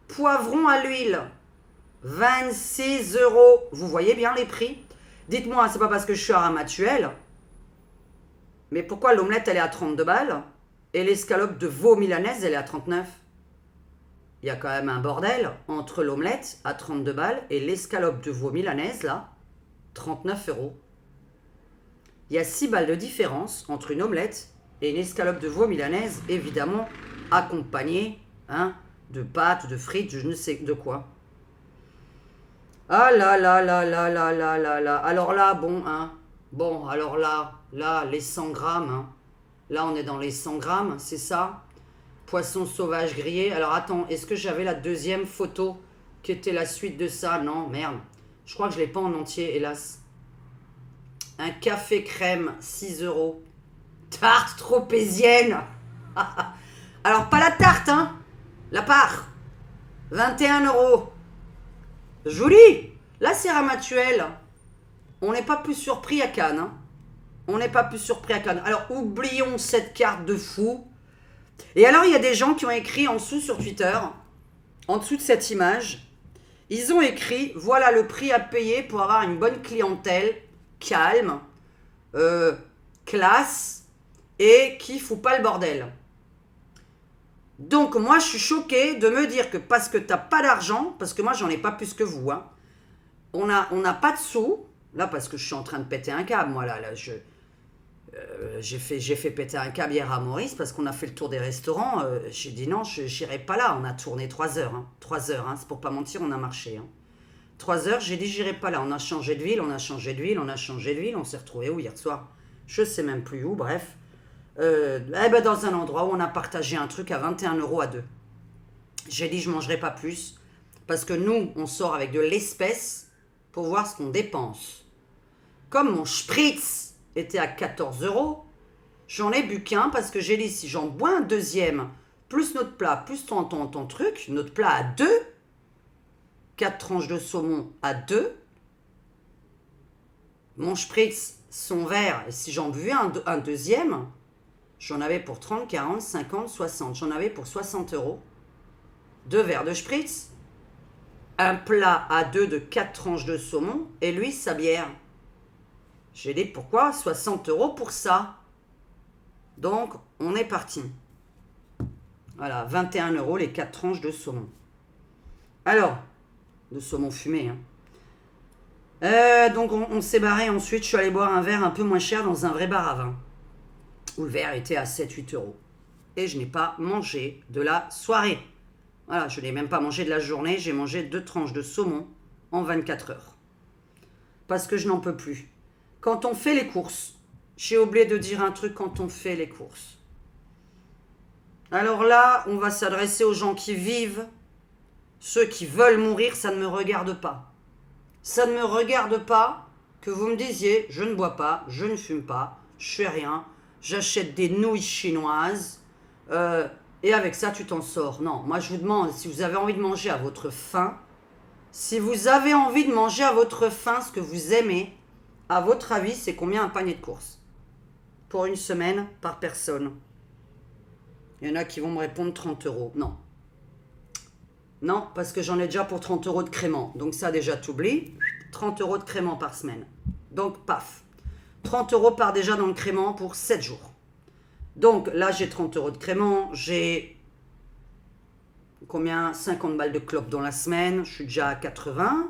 poivron à l'huile, 26 €. Vous voyez bien les prix? Dites-moi, c'est pas parce que je suis à Ramatuelle. Mais pourquoi l'omelette elle est à 32 balles et l'escalope de veau milanaise elle est à 39? Il y a quand même un bordel entre l'omelette à 32 balles et l'escalope de veau milanaise, là, 39 €. Il y a 6 balles de différence entre une omelette et une escalope de veau milanaise, évidemment, accompagnée de pâtes, de frites, je ne sais de quoi. Ah là là là là là là là là. Alors là, bon, alors là, les 100 grammes, Là, on est dans les 100 grammes, c'est ça? Poisson sauvage grillé. Alors attends, est-ce que j'avais la deuxième photo qui était la suite de ça? Non, merde. Je crois que je ne l'ai pas en entier, hélas. Un café crème, 6 €. Tarte tropézienne. Alors pas la tarte, la part. 21 €. Joli. Là, c'est Ramatuelle. On n'est pas plus surpris à Cannes. On n'est pas plus surpris à Cannes. Alors, oublions cette carte de fou. Et alors, il y a des gens qui ont écrit en dessous sur Twitter, en dessous de cette image, ils ont écrit « Voilà le prix à payer pour avoir une bonne clientèle, calme, classe et qui fout pas le bordel. Donc moi je suis choquée de me dire que parce que t'as pas d'argent, parce que moi j'en ai pas plus que vous, hein, on n'a pas de sous, là parce que je suis en train de péter un câble, moi là j'ai fait péter un câble hier à Maurice parce qu'on a fait le tour des restaurants, j'ai dit non, j'irai pas là, on a tourné 3 heures, hein, 3 heures, hein, c'est pour pas mentir, on a marché, hein. 3 heures, j'ai dit j'irai pas là, on a changé de ville, on s'est retrouvé où hier soir? Je sais même plus où, bref. Dans un endroit où on a partagé un truc à 21 € à deux. J'ai dit je mangerai pas plus parce que nous on sort avec de l'espèce pour voir ce qu'on dépense. Comme mon spritz était à 14 €, j'en ai bu qu'un parce que j'ai dit si j'en bois un deuxième plus notre plat plus ton truc, notre plat à deux, 4 tranches de saumon à deux, mon spritz son verre, et si j'en buvais un deuxième, j'en avais pour 30, 40, 50, 60. J'en avais pour 60 €. 2 verres de spritz, un plat à deux de 4 tranches de saumon et lui, sa bière. J'ai dit pourquoi 60 € pour ça? Donc, on est parti. Voilà, 21 € les 4 tranches de saumon. Alors, de saumon fumé, hein. Donc, on s'est barré ensuite. Je suis allé boire un verre un peu moins cher dans un vrai bar à vin, où le verre était à 7-8 €. Et je n'ai pas mangé de la soirée. Voilà, je n'ai même pas mangé de la journée. J'ai mangé 2 tranches de saumon en 24 heures. Parce que je n'en peux plus. Quand on fait les courses, j'ai oublié de dire un truc quand on fait les courses. Alors là, on va s'adresser aux gens qui vivent. Ceux qui veulent mourir, ça ne me regarde pas. Ça ne me regarde pas que vous me disiez, je ne bois pas, je ne fume pas, je fais rien, j'achète des nouilles chinoises, et avec ça tu t'en sors. Non, moi je vous demande, si vous avez envie de manger à votre faim, si vous avez envie de manger à votre faim ce que vous aimez, à votre avis, c'est combien un panier de courses? Pour une semaine, par personne. Il y en a qui vont me répondre 30 €. Non. Non, parce que j'en ai déjà pour 30 € de crément. Donc ça déjà t'oublies. 30 € de crément par semaine. Donc paf. 30 € part déjà dans le crément pour 7 jours. Donc là j'ai 30 € de crément. J'ai combien? 50 balles de clopes dans la semaine. Je suis déjà à 80.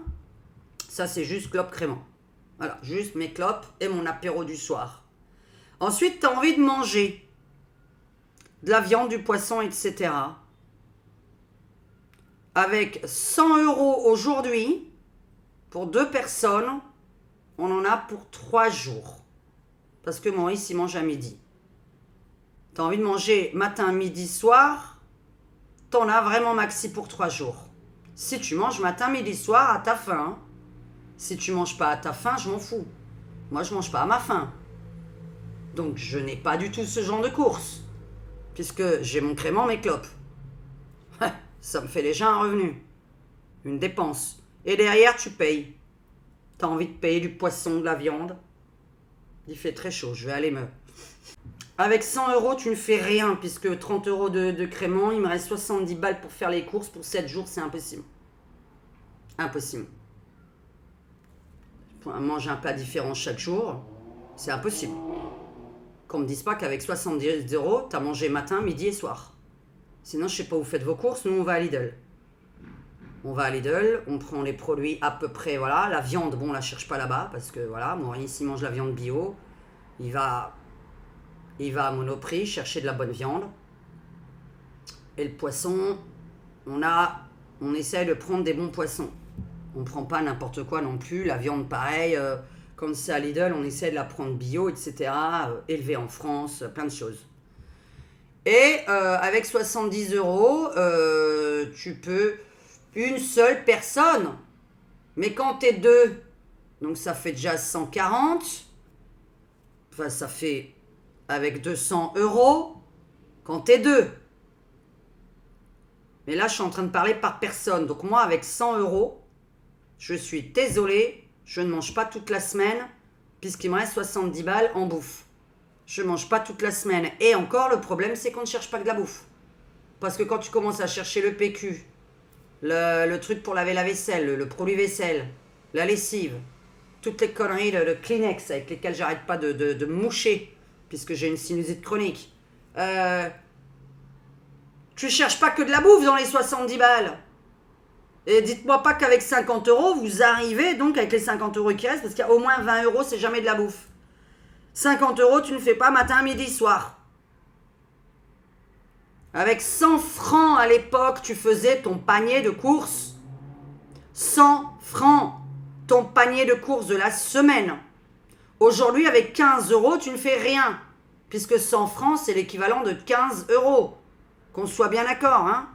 Ça c'est juste clopes crément. Voilà, juste mes clopes et mon apéro du soir. Ensuite, tu as envie de manger de la viande, du poisson, etc. Avec 100 € aujourd'hui, pour 2 personnes, on en a pour 3 jours. Parce que Maurice, il mange à midi. Tu as envie de manger matin, midi, soir, tu en as vraiment maxi pour 3 jours. Si tu manges matin, midi, soir, à ta faim. Si tu manges pas à ta faim, je m'en fous. Moi, je mange pas à ma faim. Donc, je n'ai pas du tout ce genre de course. Puisque j'ai mon crément, mes clopes. Ça me fait déjà un revenu. Une dépense. Et derrière, tu payes. T'as envie de payer du poisson, de la viande. Il fait très chaud, je vais aller me... Avec 100 €, tu ne fais rien, puisque 30 € de crément, il me reste 70 balles pour faire les courses. Pour 7 jours, c'est impossible. Impossible. Pour manger un plat différent chaque jour, c'est impossible. Qu'on me dise pas qu'avec 70 €, t'as mangé matin, midi et soir. Sinon, je sais pas où vous faites vos courses, nous on va à Lidl. On va à Lidl, on prend les produits à peu près, voilà. La viande, bon, on la cherche pas là-bas, parce que voilà, Maurice, il mange la viande bio. Il va à Monoprix chercher de la bonne viande. Et le poisson, on essaye de prendre des bons poissons. On prend pas n'importe quoi non plus. La viande, pareil, comme c'est à Lidl, on essaie de la prendre bio, etc. Élevée en France, plein de choses. Et avec 70 €, tu peux une seule personne. Mais quand t'es deux, donc ça fait déjà 140. Enfin, ça fait avec 200 € quand t'es deux. Mais là, je suis en train de parler par personne. Donc moi, avec 100 €, je suis désolée, je ne mange pas toute la semaine, puisqu'il me reste 70 balles en bouffe. Je ne mange pas toute la semaine. Et encore, le problème, c'est qu'on ne cherche pas que de la bouffe. Parce que quand tu commences à chercher le PQ, le truc pour laver la vaisselle, le produit vaisselle, la lessive, toutes les conneries de Kleenex avec lesquelles j'arrête pas de me moucher, puisque j'ai une sinusite chronique. Tu cherches pas que de la bouffe dans les 70 balles. Et dites-moi pas qu'avec 50 euros, vous arrivez donc avec les 50 euros qui restent, parce qu'il y a au moins 20 euros, c'est jamais de la bouffe. 50 euros, tu ne fais pas matin, midi, soir. Avec 100 francs à l'époque, tu faisais ton panier de courses. 100 francs, ton panier de courses de la semaine. Aujourd'hui, avec 15 euros, tu ne fais rien. Puisque 100 francs, c'est l'équivalent de 15 euros. Qu'on soit bien d'accord, hein?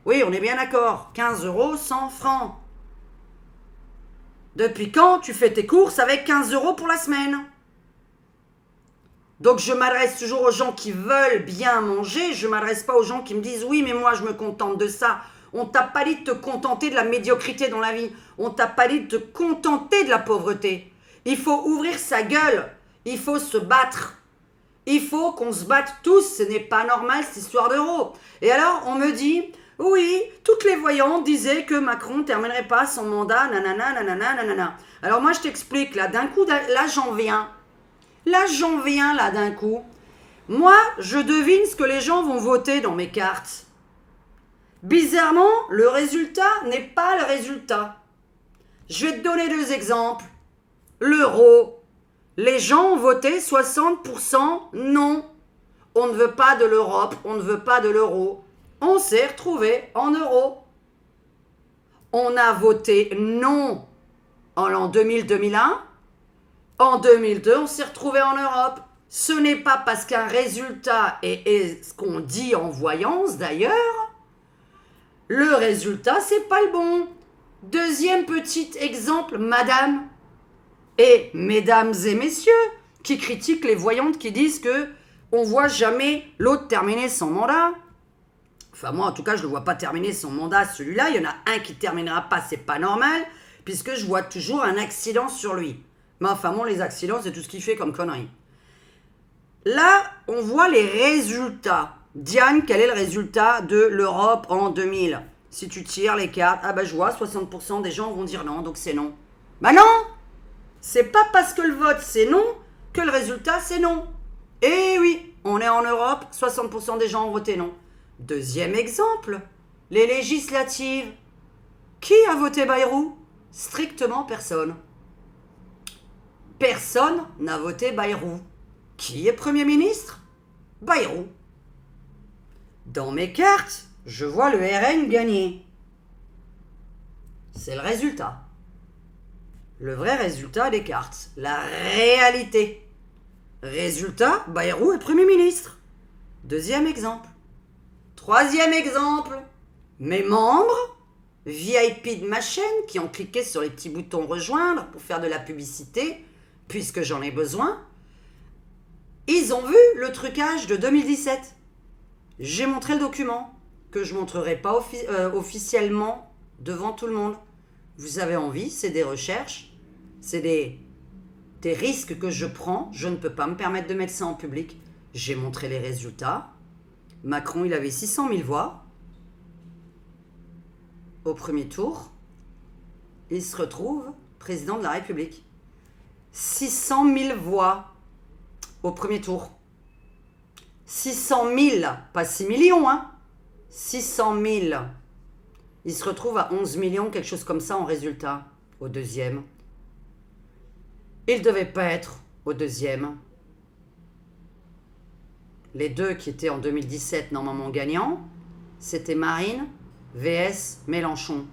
Oui, on est bien d'accord. 15 euros, 100 francs. Depuis quand tu fais tes courses avec 15 euros pour la semaine? Donc je m'adresse toujours aux gens qui veulent bien manger, je ne m'adresse pas aux gens qui me disent « Oui, mais moi je me contente de ça ». On t'a pas dit de te contenter de la médiocrité dans la vie. On t'a pas dit de te contenter de la pauvreté. Il faut ouvrir sa gueule. Il faut se battre. Il faut qu'on se batte tous. Ce n'est pas normal cette histoire d'euros. Et alors on me dit « Oui, toutes les voyantes disaient que Macron ne terminerait pas son mandat, nanana, nanana, nanana. » Alors moi je t'explique, là d'un coup, là j'en viens. Là d'un coup. Moi, je devine ce que les gens vont voter dans mes cartes. Bizarrement, le résultat n'est pas le résultat. Je vais te donner 2 exemples. L'euro. Les gens ont voté 60% non. On ne veut pas de l'Europe, on ne veut pas de l'euro. On s'est retrouvé en euro. On a voté non en l'an 2000-2001. En 2002, on s'est retrouvé en Europe. Ce n'est pas parce qu'un résultat est ce qu'on dit en voyance d'ailleurs. Le résultat, c'est pas le bon. Deuxième petit exemple, madame et mesdames et messieurs qui critiquent les voyantes qui disent que on voit jamais l'autre terminer son mandat. Enfin moi en tout cas je ne le vois pas terminer son mandat celui-là. Il y en a un qui terminera pas, c'est pas normal puisque je vois toujours un accident sur lui. Mais enfin bon, les accidents, c'est tout ce qu'il fait comme connerie. Là, on voit les résultats. Diane, quel est le résultat de l'Europe en 2000? Si tu tires les cartes, ah bah je vois, 60% des gens vont dire non, donc c'est non. Bah non! C'est pas parce que le vote c'est non que le résultat c'est non. Eh oui, on est en Europe, 60% des gens ont voté non. Deuxième exemple, les législatives. Qui a voté Bayrou? Strictement personne. Personne n'a voté Bayrou. Qui est Premier ministre? Bayrou. Dans mes cartes, je vois le RN gagner. C'est le résultat. Le vrai résultat des cartes. La réalité. Résultat, Bayrou est Premier ministre. Deuxième exemple. Troisième exemple. Mes membres, VIP de ma chaîne, qui ont cliqué sur les petits boutons rejoindre pour faire de la publicité, puisque j'en ai besoin, ils ont vu le trucage de 2017. J'ai montré le document, que je ne montrerai pas officiellement devant tout le monde. Vous avez envie, c'est des recherches, c'est des risques que je prends, je ne peux pas me permettre de mettre ça en public. J'ai montré les résultats. Macron, il avait 600 000 voix au premier tour. Il se retrouve président de la République. 600 000 voix au premier tour. 600 000, pas 6 millions, hein. 600 000. Il se retrouve à 11 millions, quelque chose comme ça en résultat, au deuxième. Il ne devait pas être au deuxième. Les deux qui étaient en 2017 normalement gagnants, c'était Marine vs Mélenchon.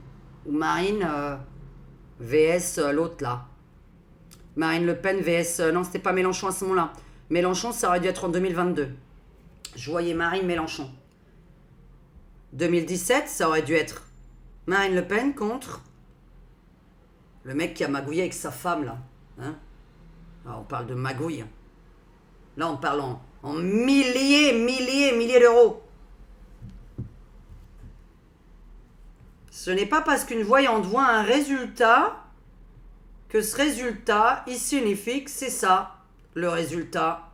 Ou Marine vs l'autre là. Marine Le Pen vs... non, c'était pas Mélenchon à ce moment-là. Mélenchon, ça aurait dû être en 2022. Je voyais Marine Mélenchon. 2017, ça aurait dû être Marine Le Pen contre le mec qui a magouillé avec sa femme, là. Hein? Alors, on parle de magouille. Là, on parle en milliers d'euros. Ce n'est pas parce qu'une voyante voit un résultat que ce résultat, il signifie que c'est ça, le résultat.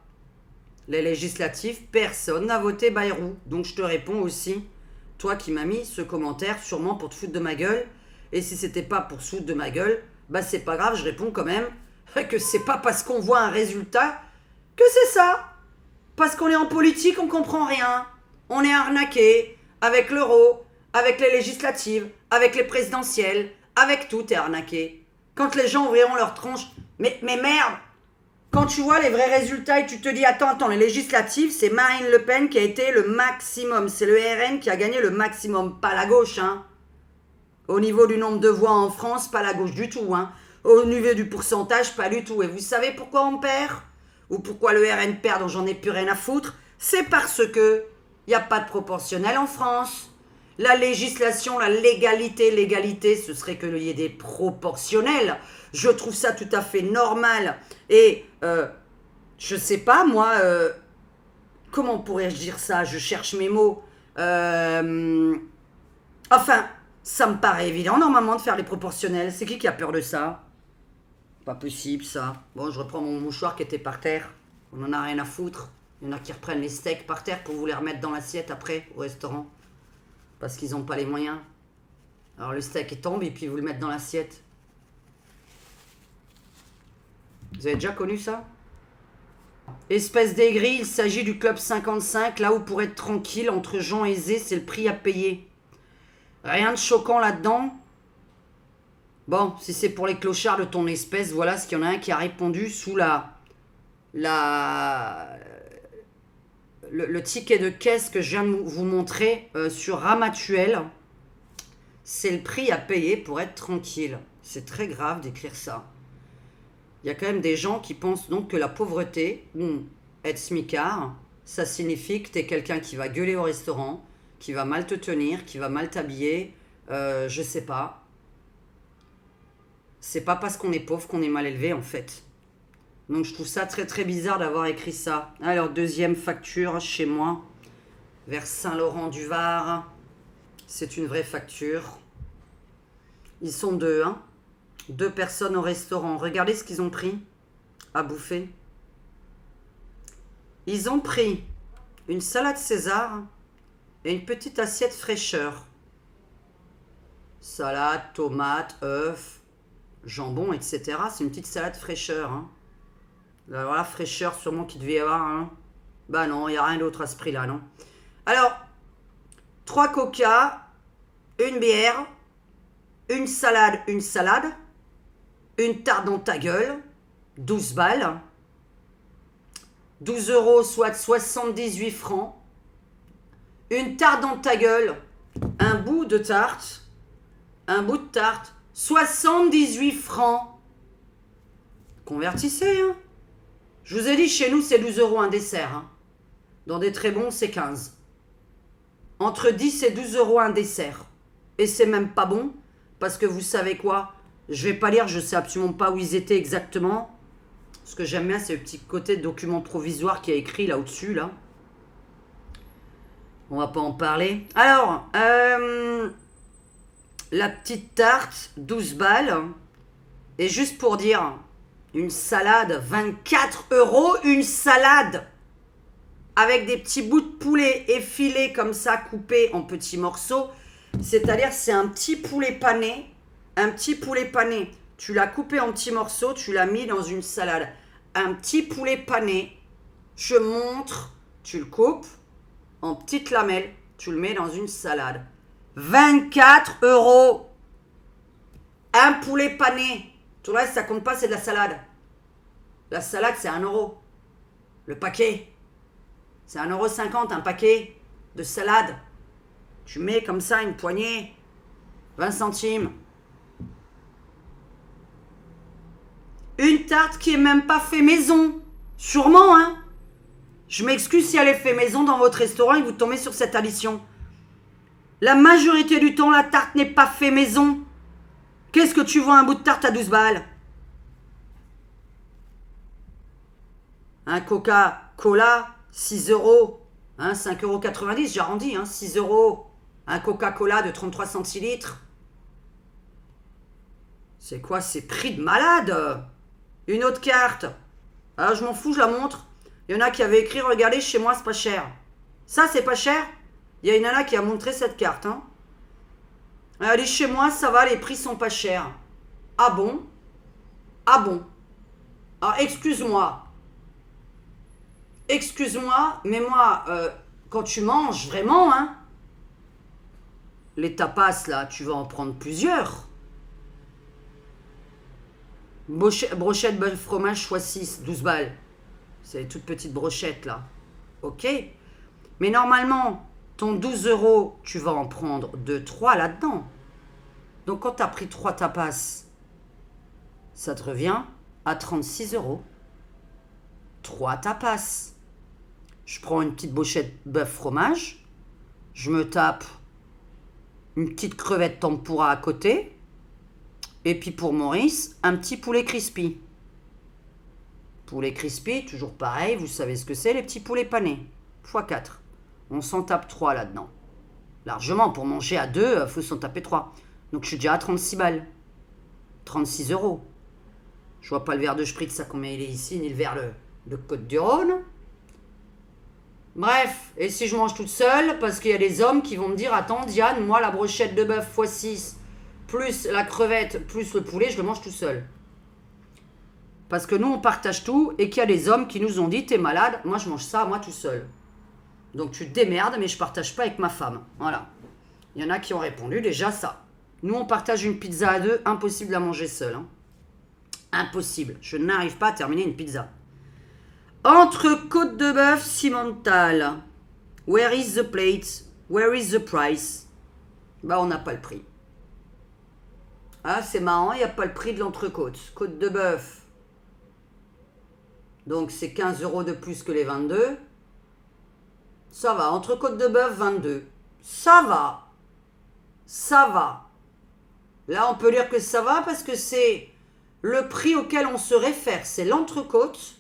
Les législatives, personne n'a voté Bayrou. Donc je te réponds aussi, toi qui m'as mis ce commentaire, sûrement pour te foutre de ma gueule. Et si c'était pas pour se foutre de ma gueule, Bah c'est pas grave, je réponds quand même que c'est pas parce qu'on voit un résultat que c'est ça. Parce qu'on est en politique, on comprend rien. On est arnaqué avec l'euro, avec les législatives, avec les présidentielles, avec tout est arnaqué. Quand les gens ouvriront leur tronche, mais merde. Quand tu vois les vrais résultats et tu te dis, attends, les législatives, c'est Marine Le Pen qui a été le maximum. C'est le RN qui a gagné le maximum, pas la gauche, hein. Au niveau du nombre de voix en France, pas la gauche du tout, hein. Au niveau du pourcentage, pas du tout. Et vous savez pourquoi on perd? Ou pourquoi le RN perd, dont j'en ai plus rien à foutre? C'est parce que il n'y a pas de proportionnel en France. La législation, la légalité, ce serait qu'il y ait des proportionnels. Je trouve ça tout à fait normal. Et je sais pas, moi, comment pourrais-je dire ça? Je cherche mes mots. Enfin, ça me paraît évident normalement de faire les proportionnels. C'est qui a peur de ça? Pas possible ça. Bon, je reprends mon mouchoir qui était par terre. On en a rien à foutre. Il y en a qui reprennent les steaks par terre pour vous les remettre dans l'assiette après au restaurant. Parce qu'ils n'ont pas les moyens. Alors le steak il tombe et puis vous le mettez dans l'assiette. Vous avez déjà connu ça? Espèce d'aigri, il s'agit du club 55, là où pour être tranquille, entre gens aisés, c'est le prix à payer. Rien de choquant là-dedans. Bon, si c'est pour les clochards de ton espèce, voilà ce qu'il y en a un qui a répondu sous le ticket de caisse que je viens de vous montrer sur Ramatuel. C'est le prix à payer pour être tranquille. C'est très grave d'écrire ça. Il y a quand même des gens qui pensent donc que la pauvreté, être smicard, ça signifie que tu es quelqu'un qui va gueuler au restaurant, qui va mal te tenir, qui va mal t'habiller, je sais pas. C'est pas parce qu'on est pauvre qu'on est mal élevé en fait. Donc je trouve ça très très bizarre d'avoir écrit ça. Alors deuxième facture chez moi, vers Saint-Laurent-du-Var. C'est une vraie facture. Ils sont deux, hein. 2 personnes au restaurant. Regardez ce qu'ils ont pris à bouffer. Ils ont pris une salade César et une petite assiette fraîcheur. Salade, tomate, œufs, jambon, etc. C'est une petite salade fraîcheur. Hein. Là, voilà, fraîcheur sûrement qu'il devait y avoir. Hein. Bah non, il n'y a rien d'autre à ce prix-là, non. Alors, 3 coca, une bière, une salade, une tarte dans ta gueule, 12 balles, 12 €, soit 78 francs, une tarte dans ta gueule, un bout de tarte, 78 francs. Convertissez, hein. Je vous ai dit, chez nous, c'est 12 € un dessert. Hein. Dans des très bons, c'est 15. Entre 10 et 12 € un dessert. Et c'est même pas bon, parce que vous savez quoi? Je vais pas lire, je sais absolument pas où ils étaient exactement. Ce que j'aime bien, c'est le petit côté document provisoire qui a écrit là au-dessus, là. On va pas en parler. Alors, la petite tarte, 12 balles. Et juste pour dire, une salade, 24 €, une salade avec des petits bouts de poulet effilés comme ça, coupés en petits morceaux. C'est-à-dire, c'est un petit poulet pané. Un petit poulet pané. Tu l'as coupé en petits morceaux, tu l'as mis dans une salade. Un petit poulet pané. Je montre, tu le coupes en petites lamelles, tu le mets dans une salade. 24 €. Un poulet pané. Tout le reste, ça compte pas, c'est de la salade. La salade, c'est 1 €. Le paquet. C'est 1,50 € un paquet de salade. Tu mets comme ça une poignée. 20 centimes. Une tarte qui est même pas fait maison. Sûrement, hein. Je m'excuse si elle est fait maison dans votre restaurant et vous tombez sur cette addition. La majorité du temps, la tarte n'est pas fait maison. Qu'est-ce que tu vois un bout de tarte à 12 balles? Un Coca-Cola, 6 €. Hein, 5,90 €, j'arrondis, hein, 6 €. Un Coca-Cola de 33 centilitres. C'est quoi ces prix de malade? Une autre carte. Alors je m'en fous, je la montre. Il y en a qui avaient écrit, regardez, chez moi c'est pas cher. Ça c'est pas cher? Il y a une nana qui a montré cette carte. Hein. Elle dit, chez moi ça va, les prix sont pas chers. Ah bon? Ah bon? Alors, excuse-moi. Excuse-moi, mais moi, quand tu manges, vraiment, hein, les tapas, là, tu vas en prendre plusieurs. Brochette bœuf fromage x6, 12 balles. C'est les toutes petites brochettes, là. Ok. Mais normalement, ton 12 euros, tu vas en prendre 2, 3 là-dedans. Donc quand tu as pris 3 tapas, ça te revient à 36 euros. 3 tapas. Je prends une petite brochette bœuf fromage. Je me tape une petite crevette tempura à côté. Et puis pour Maurice, un petit poulet crispy. Poulet crispy, toujours pareil, vous savez ce que c'est, les petits poulets panés. x4. On s'en tape 3 là-dedans. Largement, pour manger à 2, il faut s'en taper 3. Donc je suis déjà à 36 balles. 36 euros. Je vois pas le verre de spritz, ça combien il est ici, ni le verre de Côte-du-Rhône. Bref, et si je mange toute seule, parce qu'il y a des hommes qui vont me dire, attends Diane, moi la brochette de bœuf x6, plus la crevette, plus le poulet, je le mange tout seul. Parce que nous on partage tout, et qu'il y a des hommes qui nous ont dit, t'es malade, moi je mange ça, moi tout seul. Donc tu te démerdes, mais je partage pas avec ma femme. Voilà. Il y en a qui ont répondu déjà ça. Nous on partage une pizza à 2, impossible de la manger seule. Hein. Impossible. Je n'arrive pas à terminer une pizza. Entre côte de bœuf Cimental. Where is the plate? Where is the price? Bah, on n'a pas le prix. Ah, c'est marrant, il n'y a pas le prix de l'entrecôte. Côte de bœuf. Donc, c'est 15 euros de plus que les 22. Ça va. Entrecôte de bœuf, 22. Ça va. Ça va. Là, on peut dire que ça va parce que le prix auquel on se réfère. C'est l'entrecôte.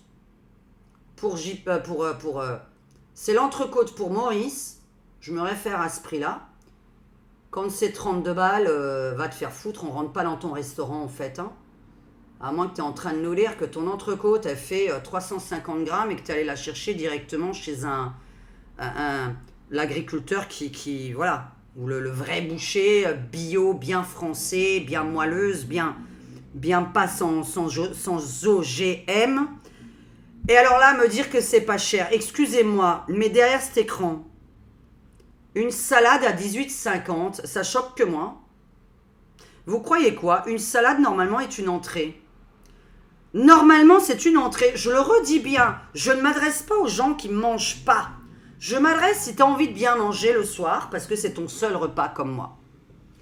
C'est l'entrecôte pour Maurice. Je me réfère à ce prix-là. Quand c'est 32 balles, va te faire foutre. On rentre pas dans ton restaurant en fait. Hein. À moins que tu es en train de nous dire que ton entrecôte, elle fait 350 grammes et que tu es allé la chercher directement chez l'agriculteur qui voilà, ou le vrai boucher, bio, bien français, bien moelleuse, bien pas sans OGM. Et alors là, me dire que c'est pas cher. Excusez-moi, mais derrière cet écran, une salade à 18,50, ça choque que moi. Vous croyez quoi? Une salade, normalement, est une entrée. Normalement, c'est une entrée. Je le redis bien, je ne m'adresse pas aux gens qui ne mangent pas. Je m'adresse si tu as envie de bien manger le soir, parce que c'est ton seul repas comme moi.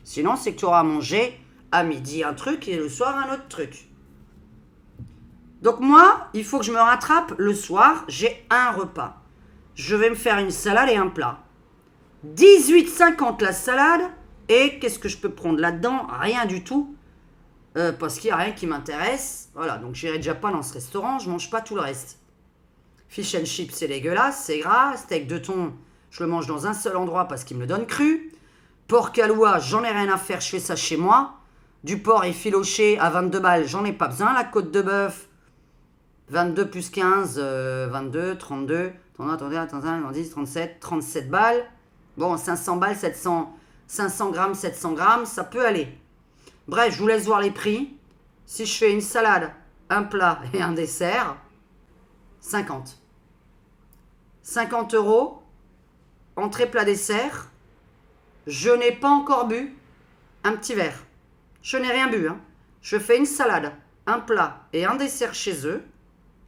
Sinon, c'est que tu auras mangé à midi un truc et le soir un autre truc. Donc moi, il faut que je me rattrape le soir, j'ai un repas. Je vais me faire une salade et un plat. 18,50 la salade, et qu'est-ce que je peux prendre là-dedans? Rien du tout, parce qu'il n'y a rien qui m'intéresse. Voilà, donc j'irai déjà pas dans ce restaurant, je mange pas tout le reste. Fish and chips, c'est dégueulasse, c'est gras. Steak de thon, je le mange dans un seul endroit parce qu'il me le donne cru. Porc à l'oie, j'en ai rien à faire, je fais ça chez moi. Du porc effiloché à 22 balles, j'en ai pas besoin. La côte de bœuf, 22 plus 15, 22, 32, 31, 10, 37, 37 balles. Bon, 500 balles, 500 grammes, 700 grammes, ça peut aller. Bref, je vous laisse voir les prix. Si je fais une salade, un plat et un dessert, 50. 50 euros, entrée, plat, dessert. Je n'ai pas encore bu un petit verre. Je n'ai rien bu. Hein. Je fais une salade, un plat et un dessert chez eux.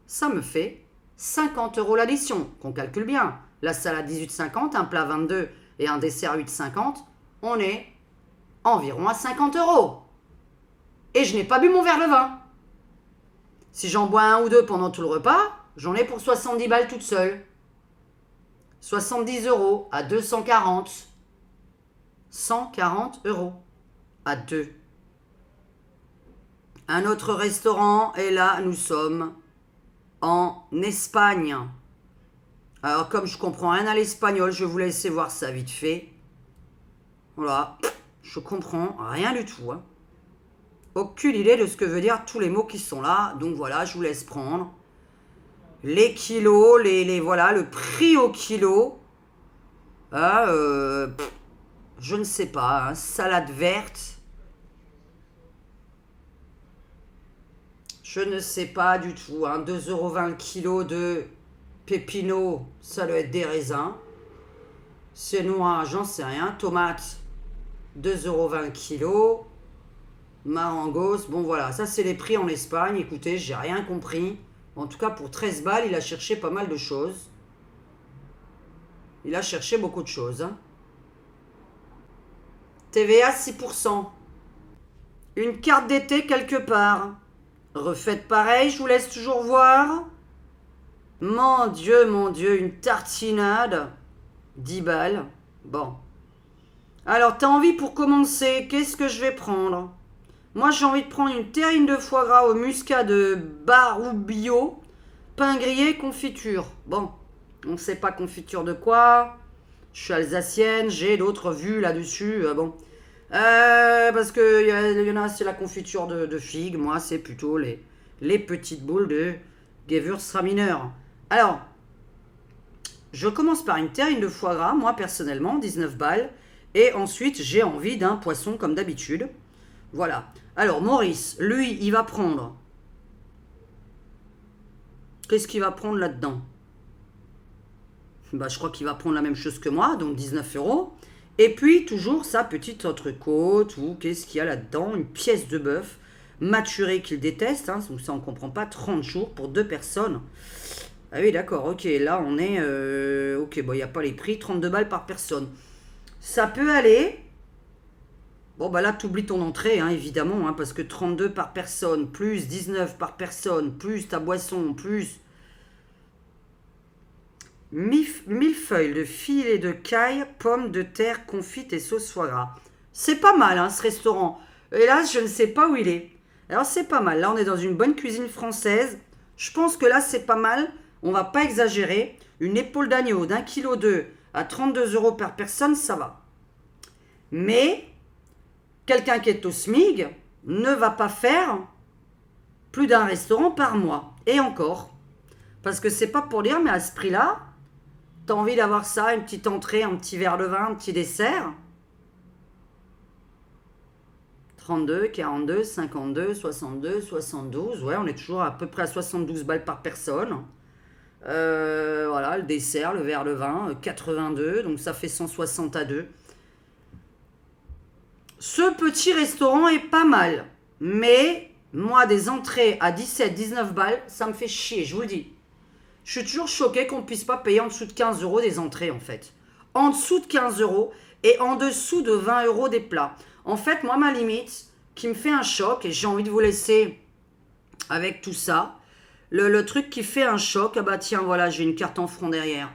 Ça me fait 50 euros l'addition, qu'on calcule bien. La salade 18,50, un plat 22 et un dessert 8,50, on est environ à 50 euros. Et je n'ai pas bu mon verre de vin. Si j'en bois un ou deux pendant tout le repas, j'en ai pour 70 balles toute seule. 70 euros à 240. 140 euros à 2. Un autre restaurant, et là nous sommes en Espagne. Alors comme je comprends rien à l'espagnol, je vais vous laisser voir ça vite fait. Voilà, je comprends rien du tout. Hein. Aucune idée de ce que veut dire tous les mots qui sont là. Donc voilà, je vous laisse prendre. Les kilos, voilà, le prix au kilo. Je ne sais pas, hein, salade verte. Je ne sais pas du tout. Hein. 2,20 € le kilo de pépino, ça doit être des raisins. C'est noir, j'en sais rien. Tomates, 2,20 € le kilo. Marangos, bon voilà, ça c'est les prix en Espagne. Écoutez, j'ai rien compris. En tout cas, pour 13 balles, il a cherché pas mal de choses. Il a cherché beaucoup de choses. Hein. TVA 6%. Une carte d'été quelque part. Refaites pareil, je vous laisse toujours voir. Mon Dieu, une tartinade. 10 balles. Bon. Alors, t'as envie pour commencer, qu'est-ce que je vais prendre? Moi, j'ai envie de prendre une terrine de foie gras au muscat de Barubio, pain grillé, confiture. Bon, on ne sait pas confiture de quoi. Je suis alsacienne, j'ai d'autres vues là-dessus. Bon. Parce qu'il y en a, c'est la confiture de figues. Moi, c'est plutôt les petites boules de Gewürztraminer. Alors, je commence par une terrine de foie gras, moi personnellement, 19 balles. Et ensuite, j'ai envie d'un poisson comme d'habitude. Voilà. Alors, Maurice, lui, il va prendre... Qu'est-ce qu'il va prendre là-dedans? Bah, je crois qu'il va prendre la même chose que moi, donc 19 €. Et puis, toujours sa petite entrecôte, ou qu'est-ce qu'il y a là-dedans? Une pièce de bœuf maturée qu'il déteste, hein, donc ça on ne comprend pas, 30 jours pour 2 personnes. Ah oui, d'accord, ok, là on est... ok, bon, il n'y a pas les prix, 32 balles par personne. Ça peut aller... Bon, bah là, tu oublies ton entrée, hein, évidemment, hein, parce que 32 par personne, plus 19 par personne, plus ta boisson, plus... Millefeuille de filet de caille, pommes de terre confites et sauce foie gras. C'est pas mal, hein, ce restaurant. Hélas, je ne sais pas où il est. Alors, c'est pas mal. Là, on est dans une bonne cuisine française. Je pense que là, c'est pas mal. On va pas exagérer. Une épaule d'agneau d'1,2 kg à 32 € par personne, ça va. Mais... quelqu'un qui est au SMIG ne va pas faire plus d'un restaurant par mois. Et encore. Parce que c'est pas pour dire, mais à ce prix-là, t'as envie d'avoir ça, une petite entrée, un petit verre de vin, un petit dessert. 32, 42, 52, 62, 72. Ouais, on est toujours à peu près à 72 balles par personne. Voilà, le dessert, le verre de vin, 82. Donc ça fait 160 à 2. Ce petit restaurant est pas mal. Mais moi, des entrées à 17, 19 balles, ça me fait chier, je vous le dis. Je suis toujours choquée qu'on ne puisse pas payer en dessous de 15 € des entrées, en fait. En dessous de 15 € et en dessous de 20 € des plats. En fait, moi, ma limite, qui me fait un choc, et j'ai envie de vous laisser avec tout ça, le truc qui fait un choc, ah bah tiens, voilà, j'ai une carte en front derrière.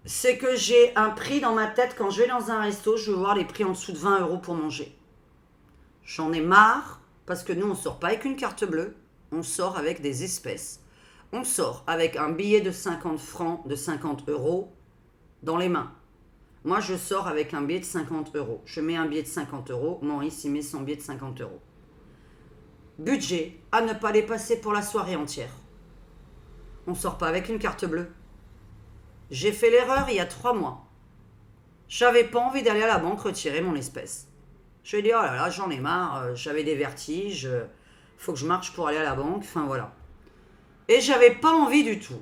C'est que j'ai un prix dans ma tête, quand je vais dans un resto, je veux voir les prix en dessous de 20 € pour manger. J'en ai marre, parce que nous, on ne sort pas avec une carte bleue, on sort avec des espèces. On sort avec un billet de 50 francs, de 50 € dans les mains. Moi, je sors avec un billet de 50 €. Je mets un billet de 50 €. Maurice, il met son billet de 50 €. Budget à ne pas dépasser pour la soirée entière. On ne sort pas avec une carte bleue. J'ai fait l'erreur il y a 3 mois. J'avais pas envie d'aller à la banque retirer mon espèce. Je vais dire, oh là là, j'en ai marre, j'avais des vertiges, faut que je marche pour aller à la banque, enfin voilà. Et j'avais pas envie du tout.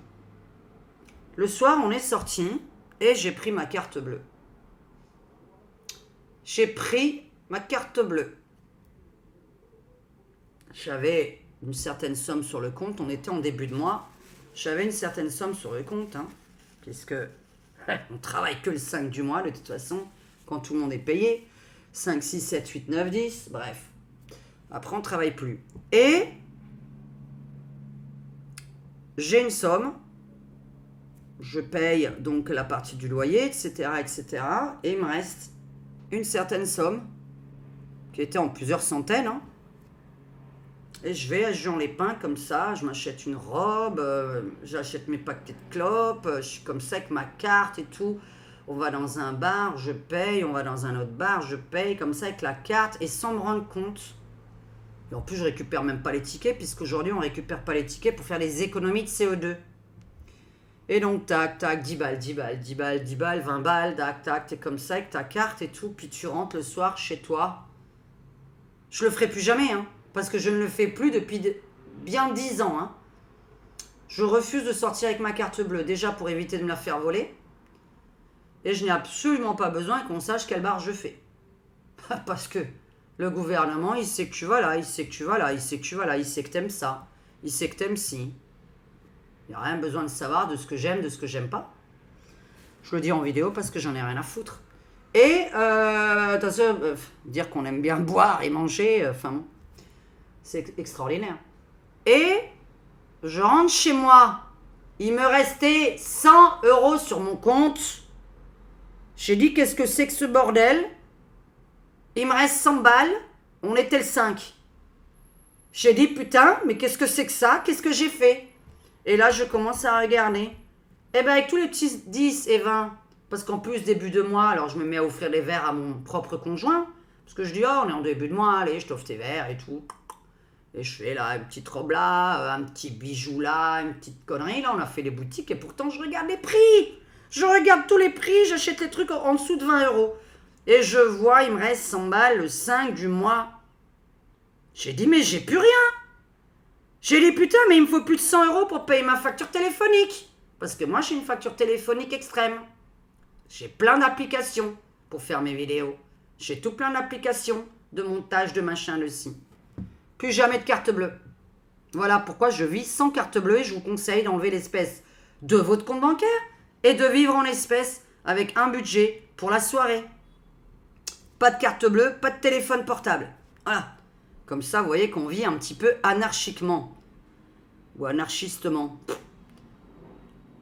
Le soir, on est sorti et j'ai pris ma carte bleue. J'ai pris ma carte bleue. J'avais une certaine somme sur le compte. On était en début de mois. J'avais une certaine somme sur le compte, hein, puisque on travaille que le 5 du mois, de toute façon, quand tout le monde est payé. 5, 6, 7, 8, 9, 10, bref. Après, on ne travaille plus. Et... j'ai une somme, je paye donc la partie du loyer, etc., etc. Et il me reste une certaine somme, qui était en plusieurs centaines. Hein. Et je vais à Jean-les-Pins comme ça, je m'achète une robe, j'achète mes paquets de clopes, je suis comme ça avec ma carte et tout. On va dans un bar, je paye, on va dans un autre bar, je paye, comme ça avec la carte, et sans me rendre compte... Et en plus, je récupère même pas les tickets, puisqu'aujourd'hui, on récupère pas les tickets pour faire les économies de CO2. Et donc, tac, tac, 10 balles, 10 balles, 10 balles, 10 balles, 20 balles, tac, tac, t'es comme ça avec ta carte et tout, puis tu rentres le soir chez toi. Je le ferai plus jamais, hein, parce que je ne le fais plus depuis bien 10 ans. Hein. Je refuse de sortir avec ma carte bleue, déjà pour éviter de me la faire voler. Et je n'ai absolument pas besoin qu'on sache quelle barre je fais. Parce que le gouvernement, il sait que tu vas là, il sait que tu vas là, il sait que tu vas là, il sait que t'aimes ça, il sait que t'aimes ci. Il n'y a rien besoin de savoir de ce que j'aime, de ce que j'aime pas. Je le dis en vidéo parce que j'en ai rien à foutre. Et, attention, dire qu'on aime bien boire et manger, enfin, c'est extraordinaire. Et je rentre chez moi, il me restait 100 € sur mon compte. J'ai dit, qu'est-ce que c'est que ce bordel? Il me reste 100 balles, on était le 5. J'ai dit, putain, mais qu'est-ce que c'est que ça? Qu'est-ce que j'ai fait? Et là, je commence à regarder. Eh bien, avec tous les petits 10 et 20, parce qu'en plus, début de mois, alors je me mets à offrir des verres à mon propre conjoint, parce que je dis, oh, on est en début de mois, allez, je t'offre tes verres et tout. Et je fais là, une petite robe là, un petit bijou là, une petite connerie, là, on a fait les boutiques, et pourtant, je regarde les prix. Je regarde tous les prix, j'achète les trucs en dessous de 20 €. Et je vois, il me reste 100 balles le 5 du mois. J'ai dit, mais j'ai plus rien. J'ai dit, putain, mais il me faut plus de 100 € pour payer ma facture téléphonique. Parce que moi, j'ai une facture téléphonique extrême. J'ai plein d'applications pour faire mes vidéos. J'ai tout plein d'applications de montage, de machin, de ci. Plus jamais de carte bleue. Voilà pourquoi je vis sans carte bleue et je vous conseille d'enlever l'espèce de votre compte bancaire et de vivre en espèces avec un budget pour la soirée. Pas de carte bleue, pas de téléphone portable. Voilà. Comme ça, vous voyez qu'on vit un petit peu anarchiquement. Ou anarchistement.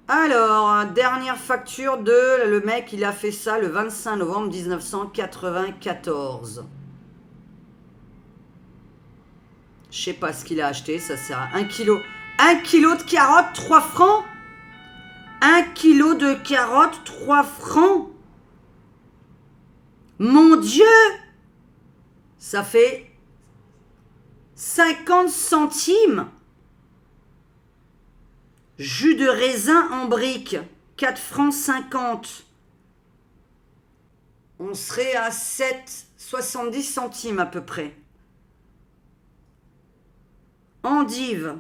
Alors, dernière facture de... Le mec, il a fait ça le 25 novembre 1994. Je sais pas ce qu'il a acheté, ça sert à 1 kilo. 1 kilo de carottes, 3 francs. 1 kilo de carottes, 3 francs. Mon Dieu! Ça fait 50 centimes. Jus de raisin en brique, 4 francs 50. On serait à 7,70 centimes à peu près. Endive.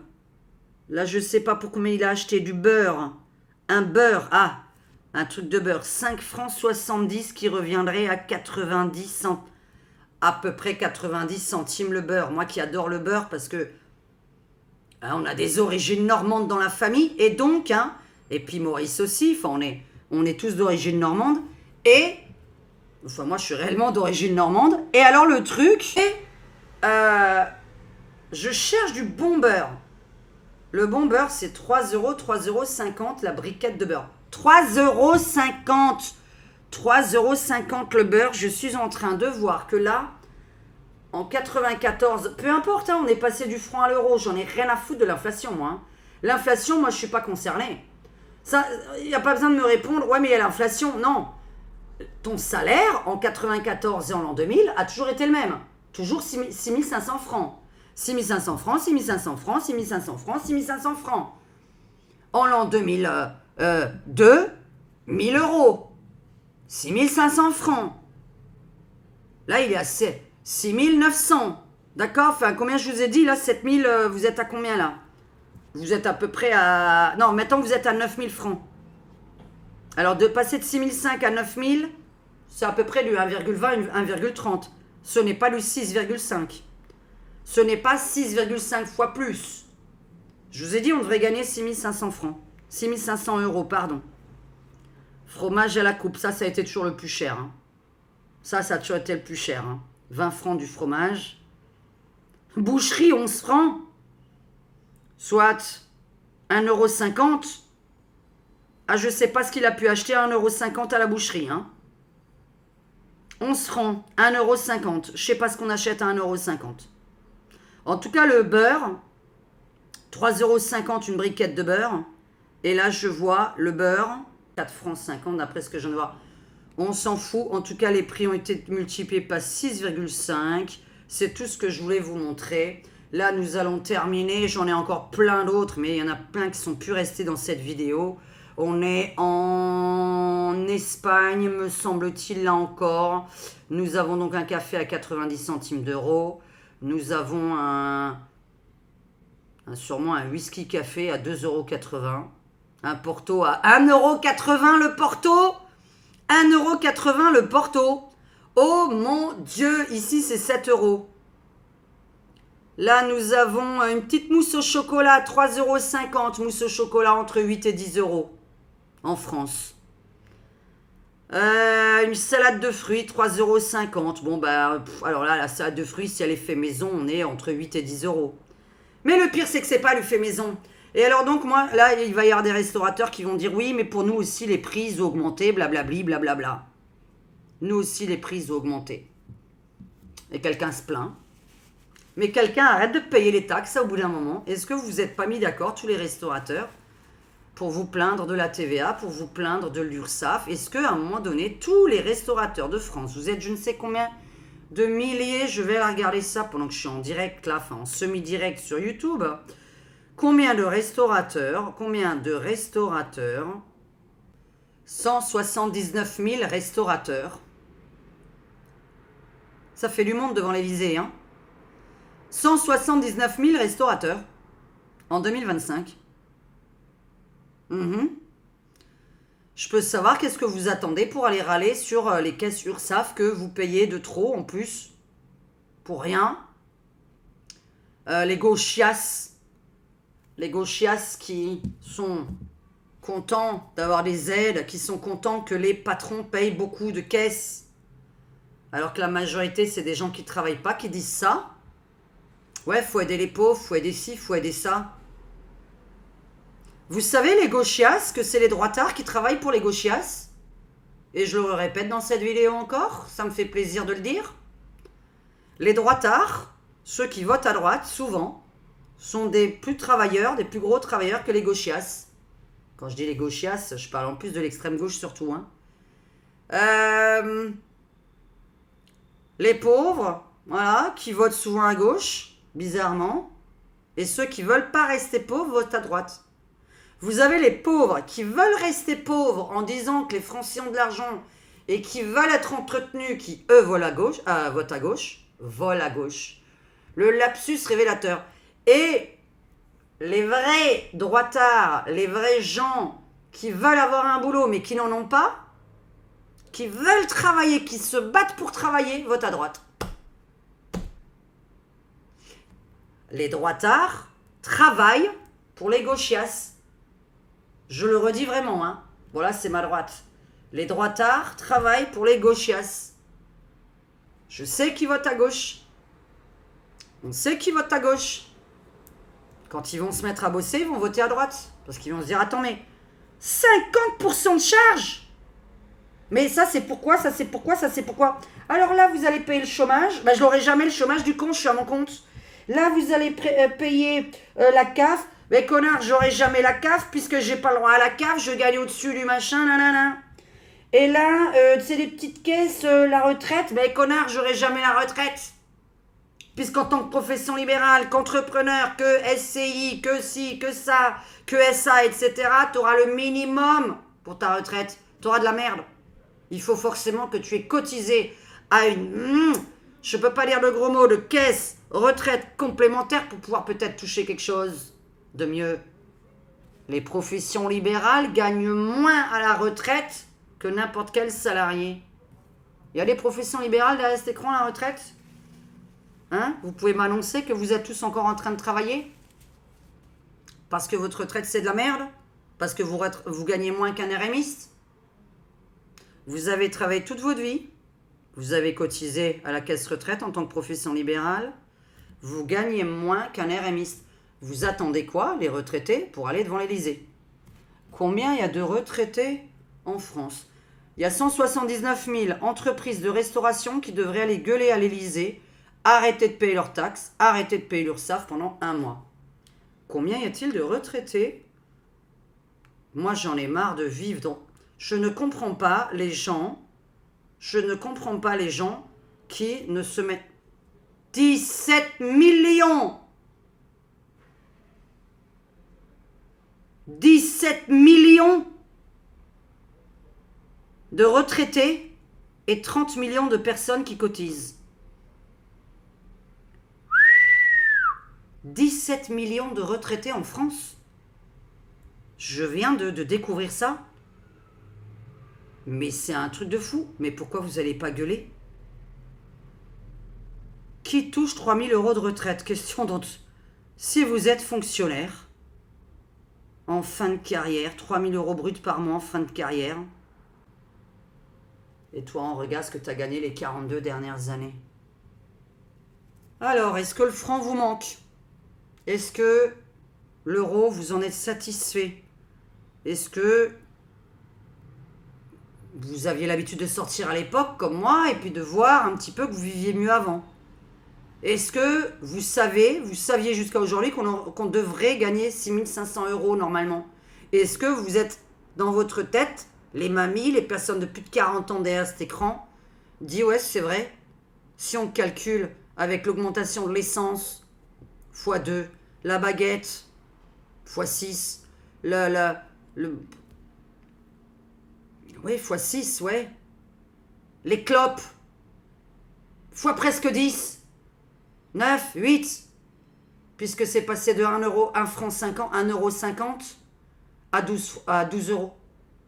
Là, je sais pas pour combien il a acheté du beurre. Un beurre, un truc de beurre. 5 francs 70 qui reviendrait à 90 centimes. À peu près 90 centimes le beurre. Moi qui adore le beurre parce que on a des origines normandes dans la famille, et donc, et puis Maurice aussi, enfin on est tous d'origine normande, et, enfin moi je suis réellement d'origine normande, et alors le truc, je cherche du bon beurre. Le bon beurre c'est 3 €, 3,50 € la briquette de beurre. 3,50 €. 3,50 € le beurre, je suis en train de voir que là, en 94, peu importe, on est passé du franc à l'euro, j'en ai rien à foutre de l'inflation, moi. L'inflation, moi, je suis pas concernée. Ça, il n'y a pas besoin de me répondre, ouais, mais il y a l'inflation. Non. Ton salaire, en 94 et en l'an 2000, a toujours été le même. Toujours 6 500 francs. 6 500 francs, 6 500 francs, 6 500 francs, 6 500 francs. En l'an 2002, 1000 €. 6 500 francs. Là, il est à 6 900. D'accord? Enfin, combien je vous ai dit là? 7000, vous êtes à combien là? Vous êtes à peu près à... Non, maintenant vous êtes à 9000 francs. Alors, de passer de 6005 à 9000, c'est à peu près du 1,20, 1,30. Ce n'est pas du 6,5. Ce n'est pas 6,5 fois plus. Je vous ai dit, on devrait gagner 6500 francs. 6500 €, pardon. Fromage à la coupe, ça a été toujours le plus cher. Ça a toujours été le plus cher. 20 francs du fromage. Boucherie, 11 francs. Soit 1,50 €. Ah, je sais pas ce qu'il a pu acheter à 1,50 € à la boucherie. 11 francs, 1,50 €. Je sais pas ce qu'on achète à 1,50 €. En tout cas, le beurre, 3,50 € une briquette de beurre. Et là, je vois le beurre, 4 francs 50 d'après ce que je viens de voir. On s'en fout. En tout cas, les prix ont été multipliés par 6,5. C'est tout ce que je voulais vous montrer. Là, nous allons terminer. J'en ai encore plein d'autres, mais il y en a plein qui sont plus restés dans cette vidéo. On est en Espagne, me semble-t-il, là encore. Nous avons donc un café à 90 centimes d'euros. Nous avons un Sûrement un whisky café à 2,80 €. Un Porto à 1,80 € le Porto. 1,80 € le Porto. Oh mon Dieu, ici c'est 7 €. Là, nous avons une petite mousse au chocolat, 3,50 €. Mousse au chocolat entre 8 et 10 € en France. Une salade de fruits, 3,50 €. Bon, bah, alors là, la salade de fruits, si elle est faite maison, on est entre 8 et 10 €. Mais le pire, c'est que c'est pas le fait maison. Et alors donc, moi, là, il va y avoir des restaurateurs qui vont dire oui, mais pour nous aussi, les prix ont augmenté, blablabli, blablabla. Nous aussi, les prix ont augmenté. Et quelqu'un se plaint. Mais quelqu'un arrête de payer les taxes au bout d'un moment. Est-ce que vous vous êtes pas mis d'accord, tous les restaurateurs, pour vous plaindre de la TVA, pour vous plaindre de l'URSSAF? Est-ce qu'à un moment donné, tous les restaurateurs de France, vous êtes je ne sais combien de milliers, je vais regarder ça pendant que je suis en direct là, enfin en semi-direct sur YouTube. Combien de restaurateurs 179 000 restaurateurs. Ça fait du monde devant l'Élysée, hein. 179 000 restaurateurs en 2025. Je peux savoir qu'est-ce que vous attendez pour aller râler sur les caisses URSSAF que vous payez de trop en plus pour rien. Les gauchias qui sont contents d'avoir des aides, qui sont contents que les patrons payent beaucoup de caisses, alors que la majorité c'est des gens qui travaillent pas, qui disent ça. Ouais, faut aider les pauvres, faut aider ci, faut aider ça. Vous savez, les gauchias, que c'est les droitards qui travaillent pour les gauchias? Et je le répète dans cette vidéo encore, ça me fait plaisir de le dire. Les droitards, ceux qui votent à droite, souvent, sont des plus travailleurs, des plus gros travailleurs que les gauchias. Quand je dis les gauchias, je parle en plus de l'extrême gauche surtout. Hein. Les pauvres, voilà, qui votent souvent à gauche, bizarrement, et ceux qui veulent pas rester pauvres votent à droite. Vous avez les pauvres qui veulent rester pauvres en disant que les Français ont de l'argent et qui veulent être entretenus, qui eux votent à gauche, volent à gauche. Le lapsus révélateur. Et les vrais droitards, les vrais gens qui veulent avoir un boulot mais qui n'en ont pas, qui veulent travailler, qui se battent pour travailler, votent à droite. Les droitards travaillent pour les gauchias. Je le redis vraiment, hein. Voilà, c'est ma droite. Les droitards travaillent pour les gauchias. Je sais qui vote à gauche. On sait qui vote à gauche. Quand ils vont se mettre à bosser, ils vont voter à droite. Parce qu'ils vont se dire, attends, mais 50% de charge. Mais ça, c'est pourquoi, ça, c'est pourquoi, ça, c'est pourquoi. Alors là, vous allez payer le chômage. Ben, je l'aurai jamais le chômage, du con, je suis à mon compte. Là, vous allez payer la CAF. Mais connard, j'aurai jamais la CAF puisque j'ai pas le droit à la CAF, je gagne au-dessus du machin, nanana. Et là, c'est des petites caisses, la retraite. Mais connard, j'aurai jamais la retraite. Puisqu'en tant que profession libérale, qu'entrepreneur, que SCI, que ci, que ça, que SA, etc., tu auras le minimum pour ta retraite. Tu auras de la merde. Il faut forcément que tu aies cotisé à une... je peux pas dire le gros mot, de caisse, retraite complémentaire pour pouvoir peut-être toucher quelque chose de mieux. Les professions libérales gagnent moins à la retraite que n'importe quel salarié. Il y a des professions libérales derrière cet écran à la retraite? Hein? Vous pouvez m'annoncer que vous êtes tous encore en train de travailler? Parce que votre retraite c'est de la merde? Parce que vous gagnez moins qu'un RMiste? Vous avez travaillé toute votre vie, vous avez cotisé à la caisse retraite en tant que profession libérale, vous gagnez moins qu'un RMiste. Vous attendez quoi, les retraités, pour aller devant l'Élysée? Combien il y a de retraités en France? Il y a 179 000 entreprises de restauration qui devraient aller gueuler à l'Élysée, arrêter de payer leurs taxes, arrêter de payer l'URSSAF pendant 1 mois. Combien y a-t-il de retraités? Moi, j'en ai marre de vivre dans... Je ne comprends pas les gens qui ne se mettent... 17 millions 17 millions de retraités et 30 millions de personnes qui cotisent. 17 millions de retraités en France. Je viens de découvrir ça. Mais c'est un truc de fou. Mais pourquoi vous n'allez pas gueuler? Qui touche 3 000 € de retraite? Question dont... Si vous êtes fonctionnaire, en fin de carrière, 3 000 € bruts par mois en fin de carrière, et toi, on regarde ce que tu as gagné les 42 dernières années. Alors, est-ce que le franc vous manque? Est-ce que l'euro, vous en êtes satisfait? Est-ce que vous aviez l'habitude de sortir à l'époque, comme moi, et puis de voir un petit peu que vous viviez mieux avant? Est-ce que vous saviez jusqu'à aujourd'hui qu'on devrait gagner 6 500 € normalement? Est-ce que vous êtes dans votre tête, les mamies, les personnes de plus de 40 ans derrière cet écran, dit ouais, c'est vrai, si on calcule avec l'augmentation de l'essence, x 2, la baguette, x 6, ouais, x 6, ouais, les clopes, x presque 10, 9, 8, puisque c'est passé de 1 euro, 1 franc 50, 1,50 € à 12 €.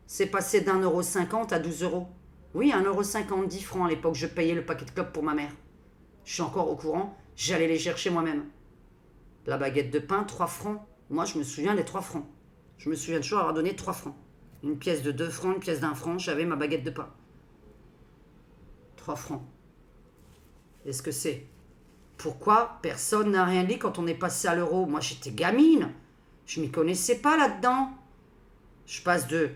C'est passé d'1,50 € à 12 €. Oui, 1,50 €, 10 francs à l'époque, je payais le paquet de clopes pour ma mère. Je suis encore au courant, j'allais les chercher moi-même. La baguette de pain, 3 francs. Moi, je me souviens des 3 francs. Je me souviens toujours avoir donné 3 francs. Une pièce de 2 francs, une pièce d'1 franc, j'avais ma baguette de pain. 3 francs. Est-ce que c'est... Pourquoi personne n'a rien dit quand on est passé à l'euro? Moi, j'étais gamine. Je m'y connaissais pas là-dedans. Je passe de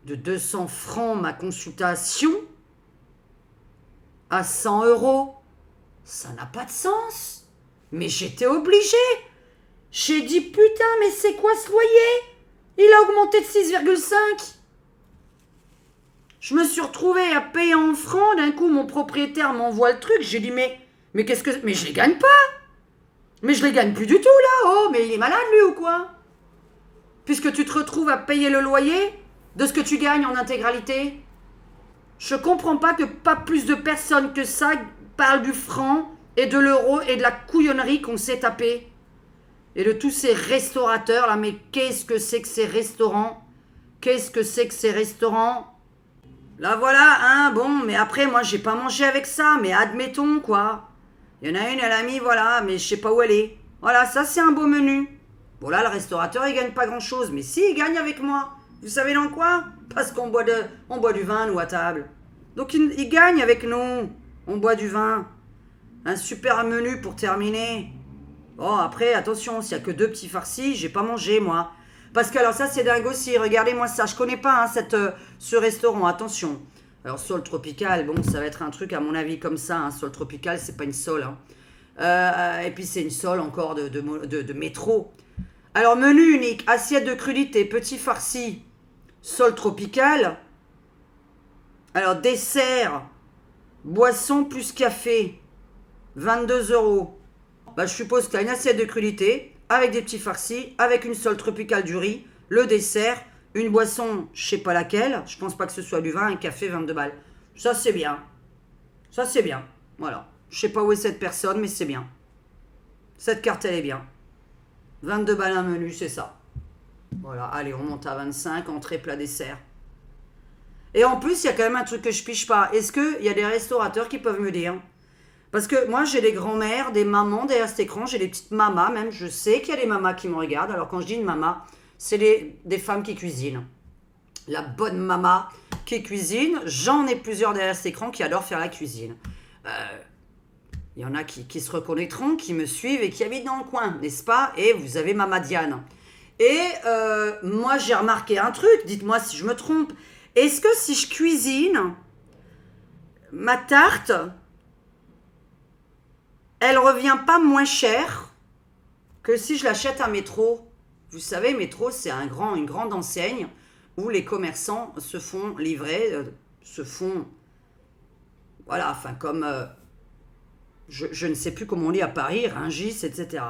200 francs ma consultation à 100 €. Ça n'a pas de sens. Mais j'étais obligée. J'ai dit, putain, mais c'est quoi ce loyer? Il a augmenté de 6,5. Je me suis retrouvée à payer en francs. D'un coup, mon propriétaire m'envoie le truc. J'ai dit, mais qu'est-ce que... Mais je les gagne pas. Mais je les gagne plus du tout, là. Oh, mais il est malade, lui, ou quoi? Puisque tu te retrouves à payer le loyer de ce que tu gagnes en intégralité. Je comprends pas que pas plus de personnes que ça parlent du franc et de l'euro et de la couillonnerie qu'on s'est tapé. Et de tous ces restaurateurs, là, mais qu'est-ce que c'est que ces restaurants? Qu'est-ce que c'est que ces restaurants? Là, voilà, hein, bon, mais après, moi, j'ai pas mangé avec ça, mais admettons, quoi. Il y en a une, elle a mis, voilà, mais je sais pas où elle est. Voilà, ça, c'est un beau menu. Bon, là, le restaurateur, il gagne pas grand-chose, mais si, il gagne avec moi. Vous savez dans quoi? Parce qu'on boit du vin, nous, à table. Donc, il gagne avec nous. On boit du vin. Un super menu pour terminer. Bon, après, attention, s'il y a que 2 petits farcis, j'ai pas mangé, moi. Parce que, alors, ça, c'est dingue aussi. Regardez-moi ça. Je connais pas, hein, ce restaurant. Attention. Alors, Sol Tropical, bon, ça va être un truc, à mon avis, comme ça. Hein. Sol Tropical, c'est pas une Sol. Hein. Et puis, c'est une Sol encore de métro. Alors, menu unique, assiette de crudité, petit farci, Sol Tropical. Alors, dessert, boisson plus café, 22 €. Bah, je suppose que tu as une assiette de crudité, avec des petits farcis, avec une Sol Tropical du riz, le dessert, une boisson, je sais pas laquelle, je pense pas que ce soit du vin, un café, 22 balles. Ça, c'est bien. Ça, c'est bien. Voilà. Je sais pas où est cette personne, mais c'est bien. Cette carte, elle est bien. 22 balles un menu, c'est ça. Voilà, allez, on monte à 25, entrée, plat, dessert. Et en plus, il y a quand même un truc que je piche pas. Est-ce qu'il y a des restaurateurs qui peuvent me dire? Parce que moi, j'ai des grands-mères, des mamans derrière cet écran, j'ai des petites mamas même. Je sais qu'il y a des mamas qui me regardent. Alors quand je dis une maman, c'est des femmes qui cuisinent. La bonne maman qui cuisine. J'en ai plusieurs derrière cet écran qui adorent faire la cuisine. Il y en a qui se reconnaîtront, qui me suivent et qui habitent dans le coin, n'est-ce pas? Et vous avez Mama Diane. Et moi, j'ai remarqué un truc, dites-moi si je me trompe. Est-ce que si je cuisine, ma tarte, elle revient pas moins cher que si je l'achète à Métro? Vous savez, Métro, c'est une grande enseigne où les commerçants se font livrer, voilà, enfin comme... Je ne sais plus comment on lit à Paris, Rungis, etc.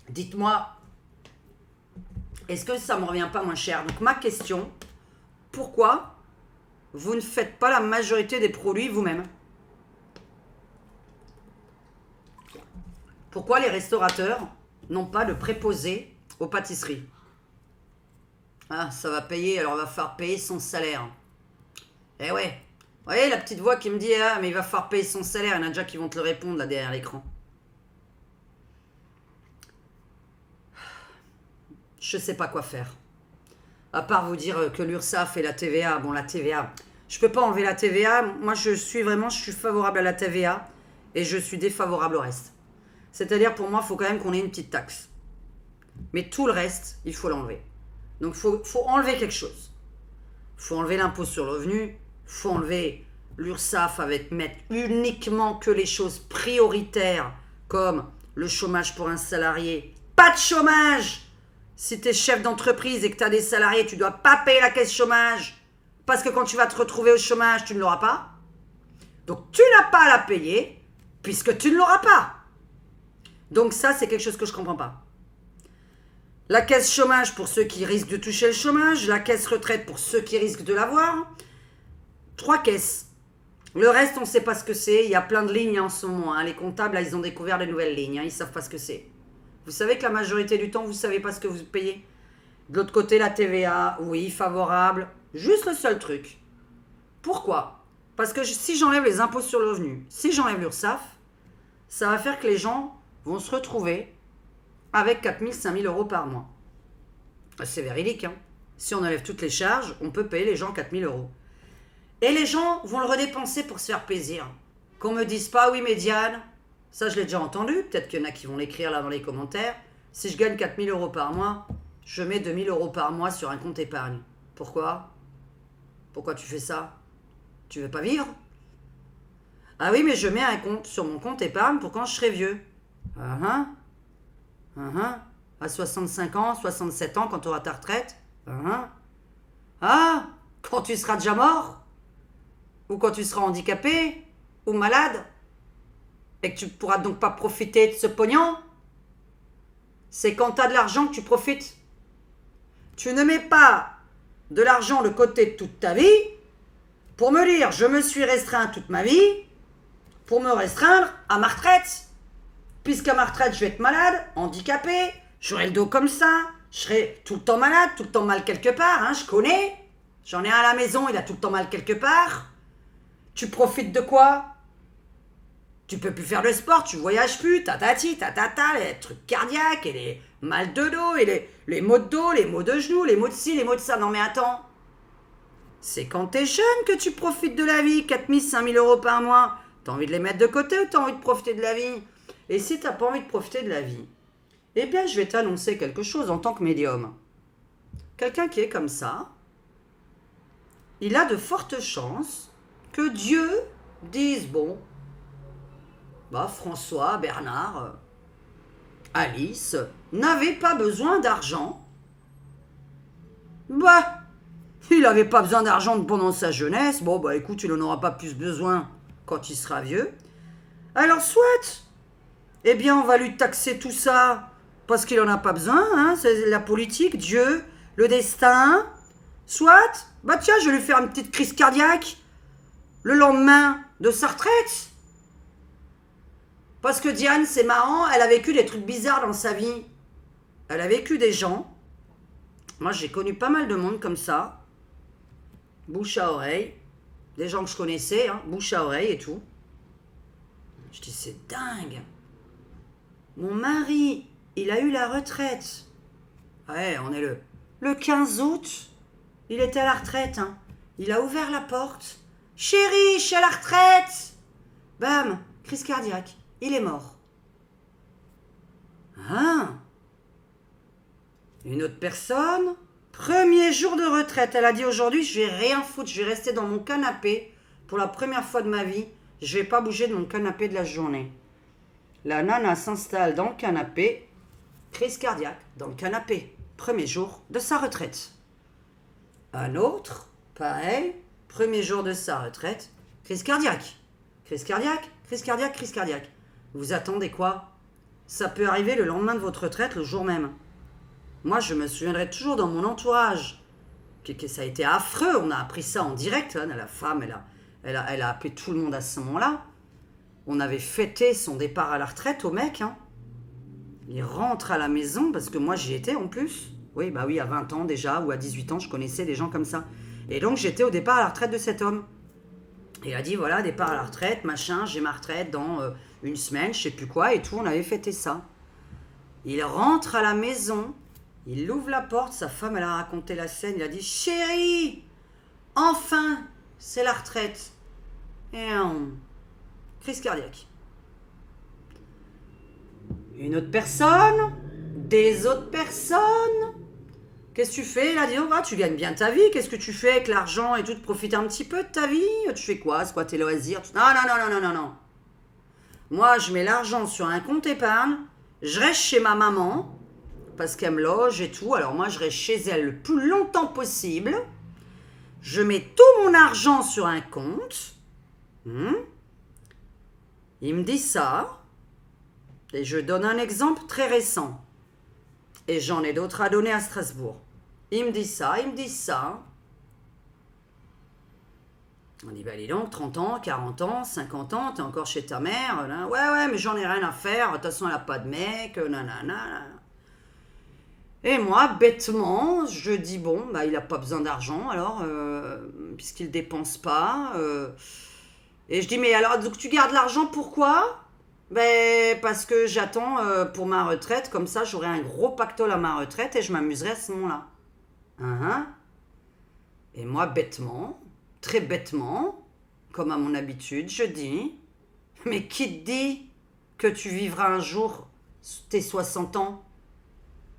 Dites-moi, est-ce que ça ne me revient pas moins cher? Donc ma question, pourquoi vous ne faites pas la majorité des produits vous-même? Pourquoi les restaurateurs n'ont pas de préposé aux pâtisseries? Ah, ça va payer, alors on va faire payer son salaire. Eh ouais. Vous voyez la petite voix qui me dit, ah, mais il va falloir payer son salaire. Il y en a déjà qui vont te le répondre là derrière l'écran. Je sais pas quoi faire. À part vous dire que l'URSSAF et la TVA, bon la TVA, je peux pas enlever la TVA. Moi je suis favorable à la TVA et je suis défavorable au reste. C'est-à-dire pour moi, il faut quand même qu'on ait une petite taxe. Mais tout le reste, il faut l'enlever. Donc faut enlever quelque chose. Il faut enlever l'impôt sur le revenu, il faut enlever l'URSSAF avec mettre uniquement que les choses prioritaires comme le chômage pour un salarié. Pas de chômage! Si tu es chef d'entreprise et que tu as des salariés, tu ne dois pas payer la caisse chômage parce que quand tu vas te retrouver au chômage, tu ne l'auras pas. Donc tu n'as pas à la payer puisque tu ne l'auras pas. Donc ça, c'est quelque chose que je ne comprends pas. La caisse chômage pour ceux qui risquent de toucher le chômage, la caisse retraite pour ceux qui risquent de l'avoir. 3 caisses. Le reste, on ne sait pas ce que c'est. Il y a plein de lignes en ce moment. Les comptables, là, ils ont découvert des nouvelles lignes. Ils ne savent pas ce que c'est. Vous savez que la majorité du temps, vous ne savez pas ce que vous payez. De l'autre côté, la TVA, oui, favorable. Juste le seul truc. Pourquoi? Parce que si j'enlève les impôts sur le revenu, si j'enlève l'URSSAF, ça va faire que les gens vont se retrouver avec 4 000, 5 000 euros par mois. C'est véridique, hein. Si on enlève toutes les charges, on peut payer les gens 4 000 euros. Et les gens vont le redépenser pour se faire plaisir. Qu'on me dise pas, oui, mais Diane, ça je l'ai déjà entendu, peut-être qu'il y en a qui vont l'écrire là dans les commentaires. Si je gagne 4 000 euros par mois, je mets 2 000 euros par mois sur un compte épargne. Pourquoi? Pourquoi tu fais ça? Tu veux pas vivre? Ah oui, mais je mets un compte sur mon compte épargne pour quand je serai vieux. À 65 ans, 67 ans, quand tu auras ta retraite. Ah, quand tu seras déjà mort? Ou quand tu seras handicapé? Ou malade? Et que tu ne pourras donc pas profiter de ce pognon? C'est quand tu as de l'argent que tu profites. Tu ne mets pas de l'argent de côté toute ta vie pour me dire je me suis restreint toute ma vie pour me restreindre à ma retraite. Puisqu'à ma retraite, je vais être malade, handicapé, j'aurai le dos comme ça, je serai tout le temps malade, tout le temps mal quelque part, hein, je connais. J'en ai un à la maison, il a tout le temps mal quelque part. Tu profites de quoi? Tu peux plus faire de sport, tu voyages plus, tatati, tatata, les trucs cardiaques, et les mal de dos, et les maux de dos, les maux de genoux, les maux de ci, les maux de ça. Non mais attends, c'est quand t'es jeune que tu profites de la vie, 4 000, 5 000 euros par mois. T'as envie de les mettre de côté ou t'as envie de profiter de la vie? Et si t'as pas envie de profiter de la vie, eh bien je vais t'annoncer quelque chose en tant que médium. Quelqu'un qui est comme ça, il a de fortes chances que Dieu dise, bon, François, Bernard, Alice n'avaient pas besoin d'argent. Il n'avait pas besoin d'argent pendant sa jeunesse. Écoute, il n'en aura pas plus besoin quand il sera vieux. Alors soit, eh bien on va lui taxer tout ça parce qu'il n'en a pas besoin, hein, c'est la politique, Dieu, le destin. Soit, tiens, je vais lui faire une petite crise cardiaque le lendemain de sa retraite. Parce que Diane, c'est marrant, elle a vécu des trucs bizarres dans sa vie. Elle a vécu des gens. Moi, j'ai connu pas mal de monde comme ça. Bouche à oreille. Des gens que je connaissais, hein, bouche à oreille et tout. Je dis, c'est dingue. Mon mari, il a eu la retraite. Ouais, on est le 15 août. Il était à la retraite, hein. Il a ouvert la porte. Chérie, je suis à la retraite. Bam, crise cardiaque. Il est mort. Une autre personne, premier jour de retraite, elle a dit aujourd'hui, je vais rien foutre, je vais rester dans mon canapé pour la première fois de ma vie. Je vais pas bouger de mon canapé de la journée. La nana s'installe dans le canapé, crise cardiaque, dans le canapé, premier jour de sa retraite. Un autre, pareil, premier jour de sa retraite, crise cardiaque. Crise cardiaque, crise cardiaque, crise cardiaque. Vous attendez quoi? Ça peut arriver le lendemain de votre retraite, le jour même. Moi, je me souviendrai toujours dans mon entourage que ça a été affreux. On a appris ça en direct. Hein. La femme, elle a appelé tout le monde à ce moment-là. On avait fêté son départ à la retraite au mec. Hein. Il rentre à la maison, parce que moi j'y étais en plus. Oui, bah oui, à 20 ans déjà, ou à 18 ans, je connaissais des gens comme ça. Et donc j'étais au départ à la retraite de cet homme. Et il a dit, voilà, départ à la retraite, machin, j'ai ma retraite dans une semaine, je sais plus quoi, et tout, on avait fêté ça. Il rentre à la maison, il ouvre la porte, sa femme, elle a raconté la scène, il a dit, chérie, enfin, c'est la retraite. Et crise cardiaque. Une autre personne, des autres personnes. Qu'est-ce que tu fais? Il a dit, oh, bah, tu gagnes bien ta vie, qu'est-ce que tu fais avec l'argent et tout, de profiter un petit peu de ta vie? Tu fais quoi? C'est quoi tes loisirs? Non, non, non, non, non, non, non. Moi, je mets l'argent sur un compte épargne, je reste chez ma maman, parce qu'elle me loge et tout, alors moi, je reste chez elle le plus longtemps possible. Je mets tout mon argent sur un compte. Il me dit ça. Et je donne un exemple très récent. Et j'en ai d'autres à donner à Strasbourg. Il me dit ça. On dit, bah dis donc, 30 ans, 40 ans, 50 ans, t'es encore chez ta mère. Là. Ouais, mais j'en ai rien à faire. De toute façon, elle n'a pas de mec. Nanana. Et moi, bêtement, je dis, bon, bah il n'a pas besoin d'argent, alors, puisqu'il ne dépense pas. Et je dis, mais alors, donc tu gardes l'argent, pourquoi? Ben, parce que j'attends pour ma retraite, comme ça j'aurai un gros pactole à ma retraite et je m'amuserai à ce moment-là. Et moi, bêtement, très bêtement, comme à mon habitude, je dis, mais qui te dit que tu vivras un jour tes 60 ans?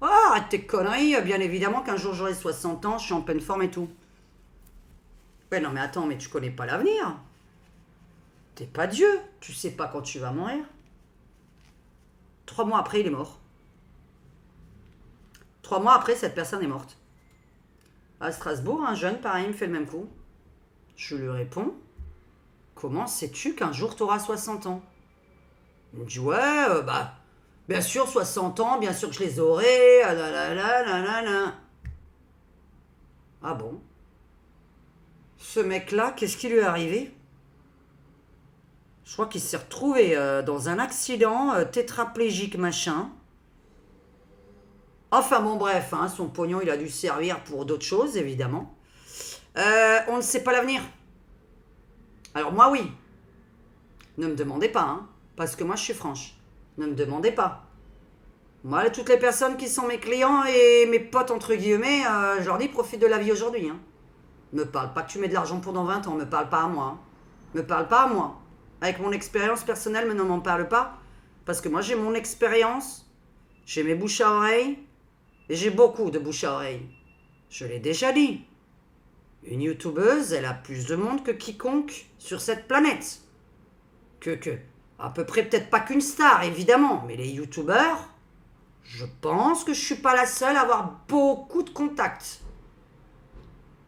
Oh, arrête tes conneries, bien évidemment qu'un jour j'aurai 60 ans, je suis en pleine forme et tout. Ouais, non mais attends, mais tu connais pas l'avenir. T'es pas Dieu, tu sais pas quand tu vas mourir. 3 mois après, il est mort. 3 mois après, cette personne est morte. À Strasbourg, un jeune, pareil, me fait le même coup. Je lui réponds, comment sais-tu qu'un jour tu auras 60 ans? Il me dit, ouais, bah, bien sûr, 60 ans, bien sûr que je les aurai, Ah bon? Ce mec-là, qu'est-ce qui lui est arrivé? Je crois qu'il s'est retrouvé dans un accident tétraplégique machin. Enfin bon bref, hein, son pognon il a dû servir pour d'autres choses évidemment. On ne sait pas l'avenir. Alors moi oui. Ne me demandez pas, hein, parce que moi je suis franche. Ne me demandez pas. Moi toutes les personnes qui sont mes clients et mes potes entre guillemets, je leur dis profite de la vie aujourd'hui. Hein. Me parle pas que tu mets de l'argent pour dans 20 ans, me parle pas à moi. Hein. Me parle pas à moi. Avec mon expérience personnelle, mais ne m'en parle pas. Parce que moi, j'ai mon expérience, j'ai mes bouches à oreille, et j'ai beaucoup de bouches à oreille. Je l'ai déjà dit. Une youtubeuse, elle a plus de monde que quiconque sur cette planète. À peu près peut-être pas qu'une star, évidemment, mais les youtubeurs, je pense que je suis pas la seule à avoir beaucoup de contacts.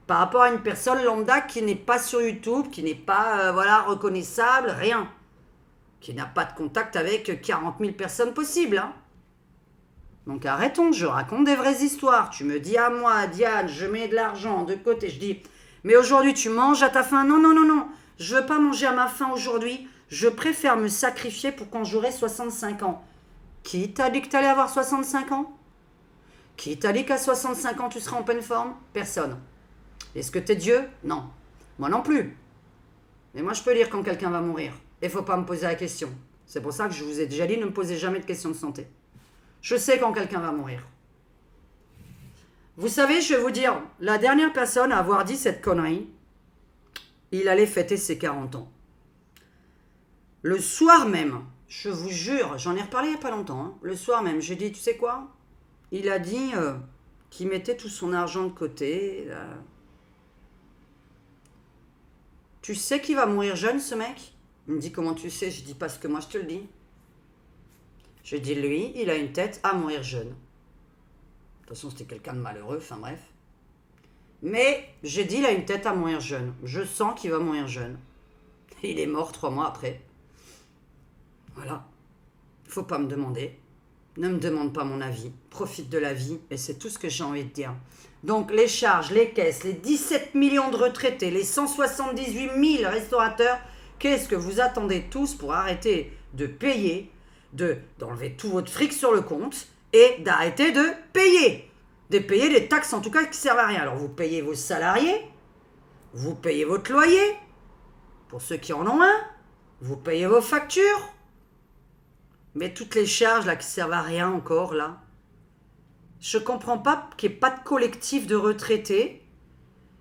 Par rapport à une personne lambda qui n'est pas sur YouTube, qui n'est pas reconnaissable, rien. Qui n'a pas de contact avec 40 000 personnes possibles. Hein. Donc arrêtons, je raconte des vraies histoires. Tu me dis à moi, Diane, je mets de l'argent de côté. Je dis, mais aujourd'hui tu manges à ta faim. Non, non, non, non. Je veux pas manger à ma faim aujourd'hui. Je préfère me sacrifier pour quand j'aurai 65 ans. Qui t'a dit que tu allais avoir 65 ans? Qui t'a dit qu'à 65 ans tu seras en pleine forme? Personne. Est-ce que t'es Dieu? Non. Moi non plus. Mais moi je peux dire quand quelqu'un va mourir. Et faut pas me poser la question. C'est pour ça que je vous ai déjà dit, ne me posez jamais de questions de santé. Je sais quand quelqu'un va mourir. Vous savez, je vais vous dire, la dernière personne à avoir dit cette connerie, il allait fêter ses 40 ans. Le soir même, je vous jure, j'en ai reparlé il n'y a pas longtemps, hein, le soir même, j'ai dit, tu sais quoi? Il a dit qu'il mettait tout son argent de côté. Tu sais qu'il va mourir jeune, ce mec? Il me dit, comment tu sais? Je dis, parce que moi, je te le dis. Je dis, lui, il a une tête à mourir jeune. De toute façon, c'était quelqu'un de malheureux, enfin bref. Mais, j'ai dit, il a une tête à mourir jeune. Je sens qu'il va mourir jeune. Il est mort 3 mois après. Voilà. Faut pas me demander. Ne me demande pas mon avis. Profite de la vie, et c'est tout ce que j'ai envie de dire. Donc, les charges, les caisses, les 17 millions de retraités, les 178 000 restaurateurs, qu'est-ce que vous attendez tous pour arrêter de payer d'enlever tout votre fric sur le compte et d'arrêter de payer. De payer des taxes en tout cas qui servent à rien. Alors vous payez vos salariés, vous payez votre loyer, pour ceux qui en ont un, vous payez vos factures, mais toutes les charges là qui servent à rien encore là. Je comprends pas qu'il n'y ait pas de collectif de retraités.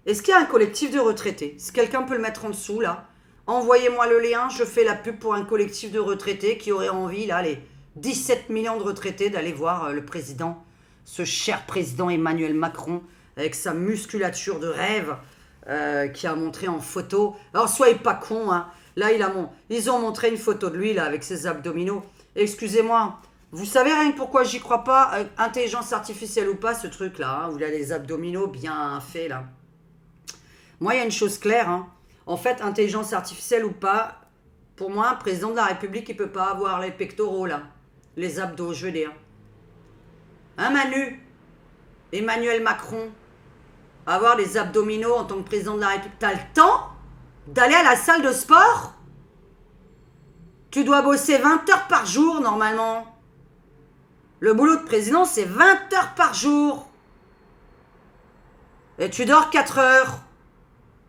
Est-ce qu'il y a un collectif de retraités? Si quelqu'un peut le mettre en dessous là, envoyez-moi le lien, je fais la pub pour un collectif de retraités qui aurait envie, là, les 17 millions de retraités, d'aller voir le président, ce cher président Emmanuel Macron, avec sa musculature de rêve, qui a montré en photo. Alors, soyez pas cons, hein. Là, ils ont montré une photo de lui, là, avec ses abdominaux. Excusez-moi, vous savez rien que pourquoi j'y crois pas, intelligence artificielle ou pas, ce truc-là, hein, où il a les abdominaux bien faits, là. Moi, il y a une chose claire, hein. En fait, intelligence artificielle ou pas, pour moi, un président de la République, il peut pas avoir les pectoraux, là. Les abdos, je veux dire. Hein, Manu? Emmanuel Macron, avoir des abdominaux en tant que président de la République, t'as le temps d'aller à la salle de sport? Tu dois bosser 20 heures par jour, normalement. Le boulot de président, c'est 20 heures par jour. Et tu dors 4 heures.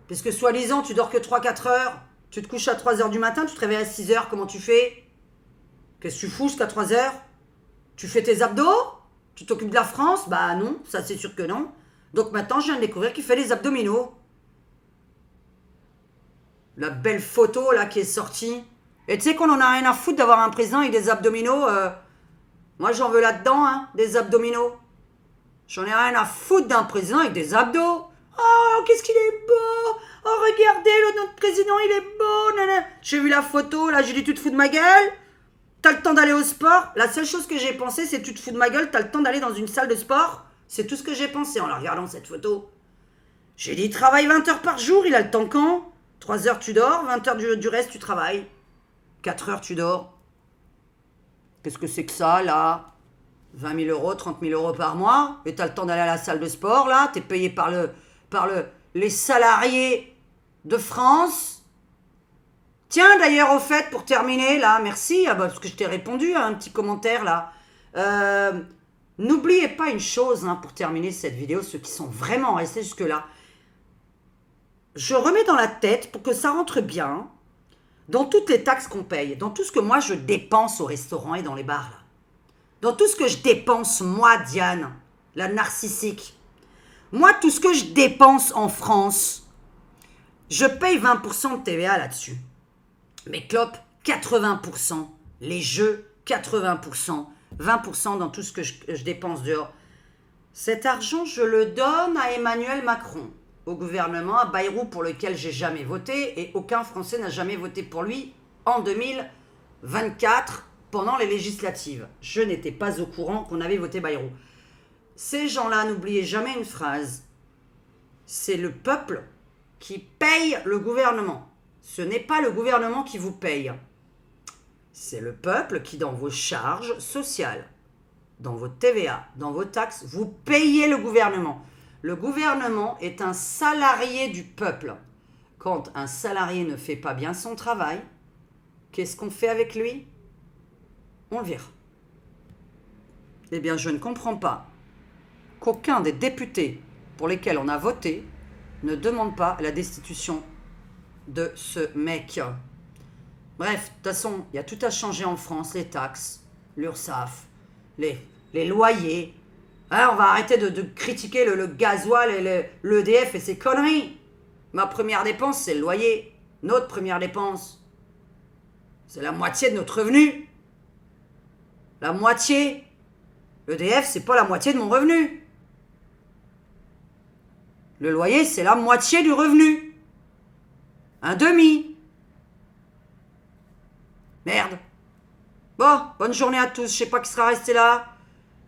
Puisque soi-disant, tu dors que 3-4 heures. Tu te couches à 3 heures du matin, tu te réveilles à 6 heures, comment tu fais? Qu'est-ce que tu fous jusqu'à 3 heures? Tu fais tes abdos? Tu t'occupes de la France? Bah non, ça c'est sûr que non. Donc maintenant, je viens de découvrir qu'il fait les abdominaux. La belle photo là qui est sortie. Et tu sais qu'on en a rien à foutre d'avoir un président avec des abdominaux. Moi j'en veux là-dedans, hein, des abdominaux. J'en ai rien à foutre d'un président avec des abdos. Oh, qu'est-ce qu'il est beau! Oh, regardez, notre président, il est beau! Nana. J'ai vu la photo, là, j'ai dit, tu te fous de ma gueule? T'as le temps d'aller au sport? La seule chose que j'ai pensé, c'est tu te fous de ma gueule, t'as le temps d'aller dans une salle de sport? C'est tout ce que j'ai pensé en la regardant, cette photo. J'ai dit, il travaille 20 heures par jour, il a le temps quand? 3 heures, tu dors, 20 heures du reste, tu travailles. 4 heures, tu dors. Qu'est-ce que c'est que ça, là? 20 000 euros, 30 000 euros par mois, et t'as le temps d'aller à la salle de sport, là, t'es payé par les salariés de France. Tiens, d'ailleurs, au fait, pour terminer, là, merci, parce que je t'ai répondu à un petit commentaire, là. N'oubliez pas une chose, hein, pour terminer cette vidéo, ceux qui sont vraiment restés jusque-là. Je remets dans la tête, pour que ça rentre bien, dans toutes les taxes qu'on paye, dans tout ce que moi je dépense au restaurant et dans les bars, là. Dans tout ce que je dépense, moi, Diane, la narcissique. Moi, tout ce que je dépense en France, je paye 20% de TVA là-dessus. Mes clopes, 80%. Les jeux, 80%. 20% dans tout ce que je dépense dehors. Cet argent, je le donne à Emmanuel Macron, au gouvernement, à Bayrou, pour lequel j'ai jamais voté, et aucun Français n'a jamais voté pour lui en 2024, pendant les législatives. Je n'étais pas au courant qu'on avait voté Bayrou. Ces gens-là, n'oubliez jamais une phrase. C'est le peuple qui paye le gouvernement. Ce n'est pas le gouvernement qui vous paye. C'est le peuple qui, dans vos charges sociales, dans votre TVA, dans vos taxes, vous payez le gouvernement. Le gouvernement est un salarié du peuple. Quand un salarié ne fait pas bien son travail, qu'est-ce qu'on fait avec lui? On le vire. Eh bien, je ne comprends pas qu'aucun des députés pour lesquels on a voté ne demande pas la destitution de ce mec. Bref, de toute façon, il y a tout à changer en France, les taxes, l'URSSAF, les loyers. Hein, on va arrêter de critiquer le gasoil et l'EDF et ses conneries. Ma première dépense, c'est le loyer. Notre première dépense, c'est la moitié de notre revenu. La moitié. L'EDF, c'est pas la moitié de mon revenu. Le loyer, c'est la moitié du revenu. Un demi. Merde. Bon, bonne journée à tous. Je sais pas qui sera resté là.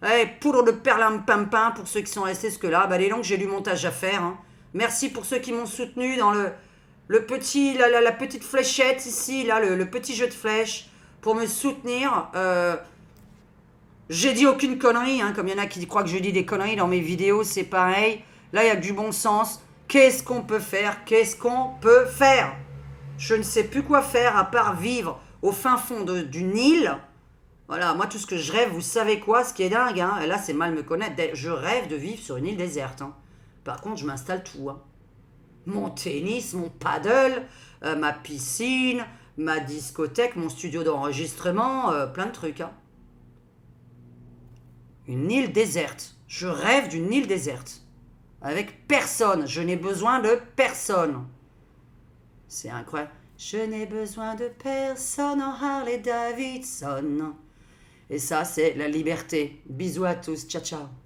Allez, poudre de perlimpinpin pour ceux qui sont restés jusque-là. Bah, les longs, j'ai du montage à faire. Hein. Merci pour ceux qui m'ont soutenu dans la petite fléchette ici, là, le petit jeu de flèches pour me soutenir. J'ai dit aucune connerie, hein, comme il y en a qui croient que je dis des conneries dans mes vidéos, c'est pareil. Là, il y a du bon sens. Qu'est-ce qu'on peut faire? Qu'est-ce qu'on peut faire? Je ne sais plus quoi faire à part vivre au fin fond d'une île Voilà, moi tout ce que je rêve, vous savez quoi, ce qui est dingue, hein, et là c'est mal me connaître, je rêve de vivre sur une île déserte. Hein. Par contre, je m'installe tout. Hein. Mon tennis, mon paddle, ma piscine, ma discothèque, mon studio d'enregistrement, plein de trucs. Hein. Une île déserte. Je rêve d'une île déserte. Avec personne. Je n'ai besoin de personne. C'est incroyable. Je n'ai besoin de personne en Harley Davidson. Et ça, c'est la liberté. Bisous à tous. Ciao, ciao.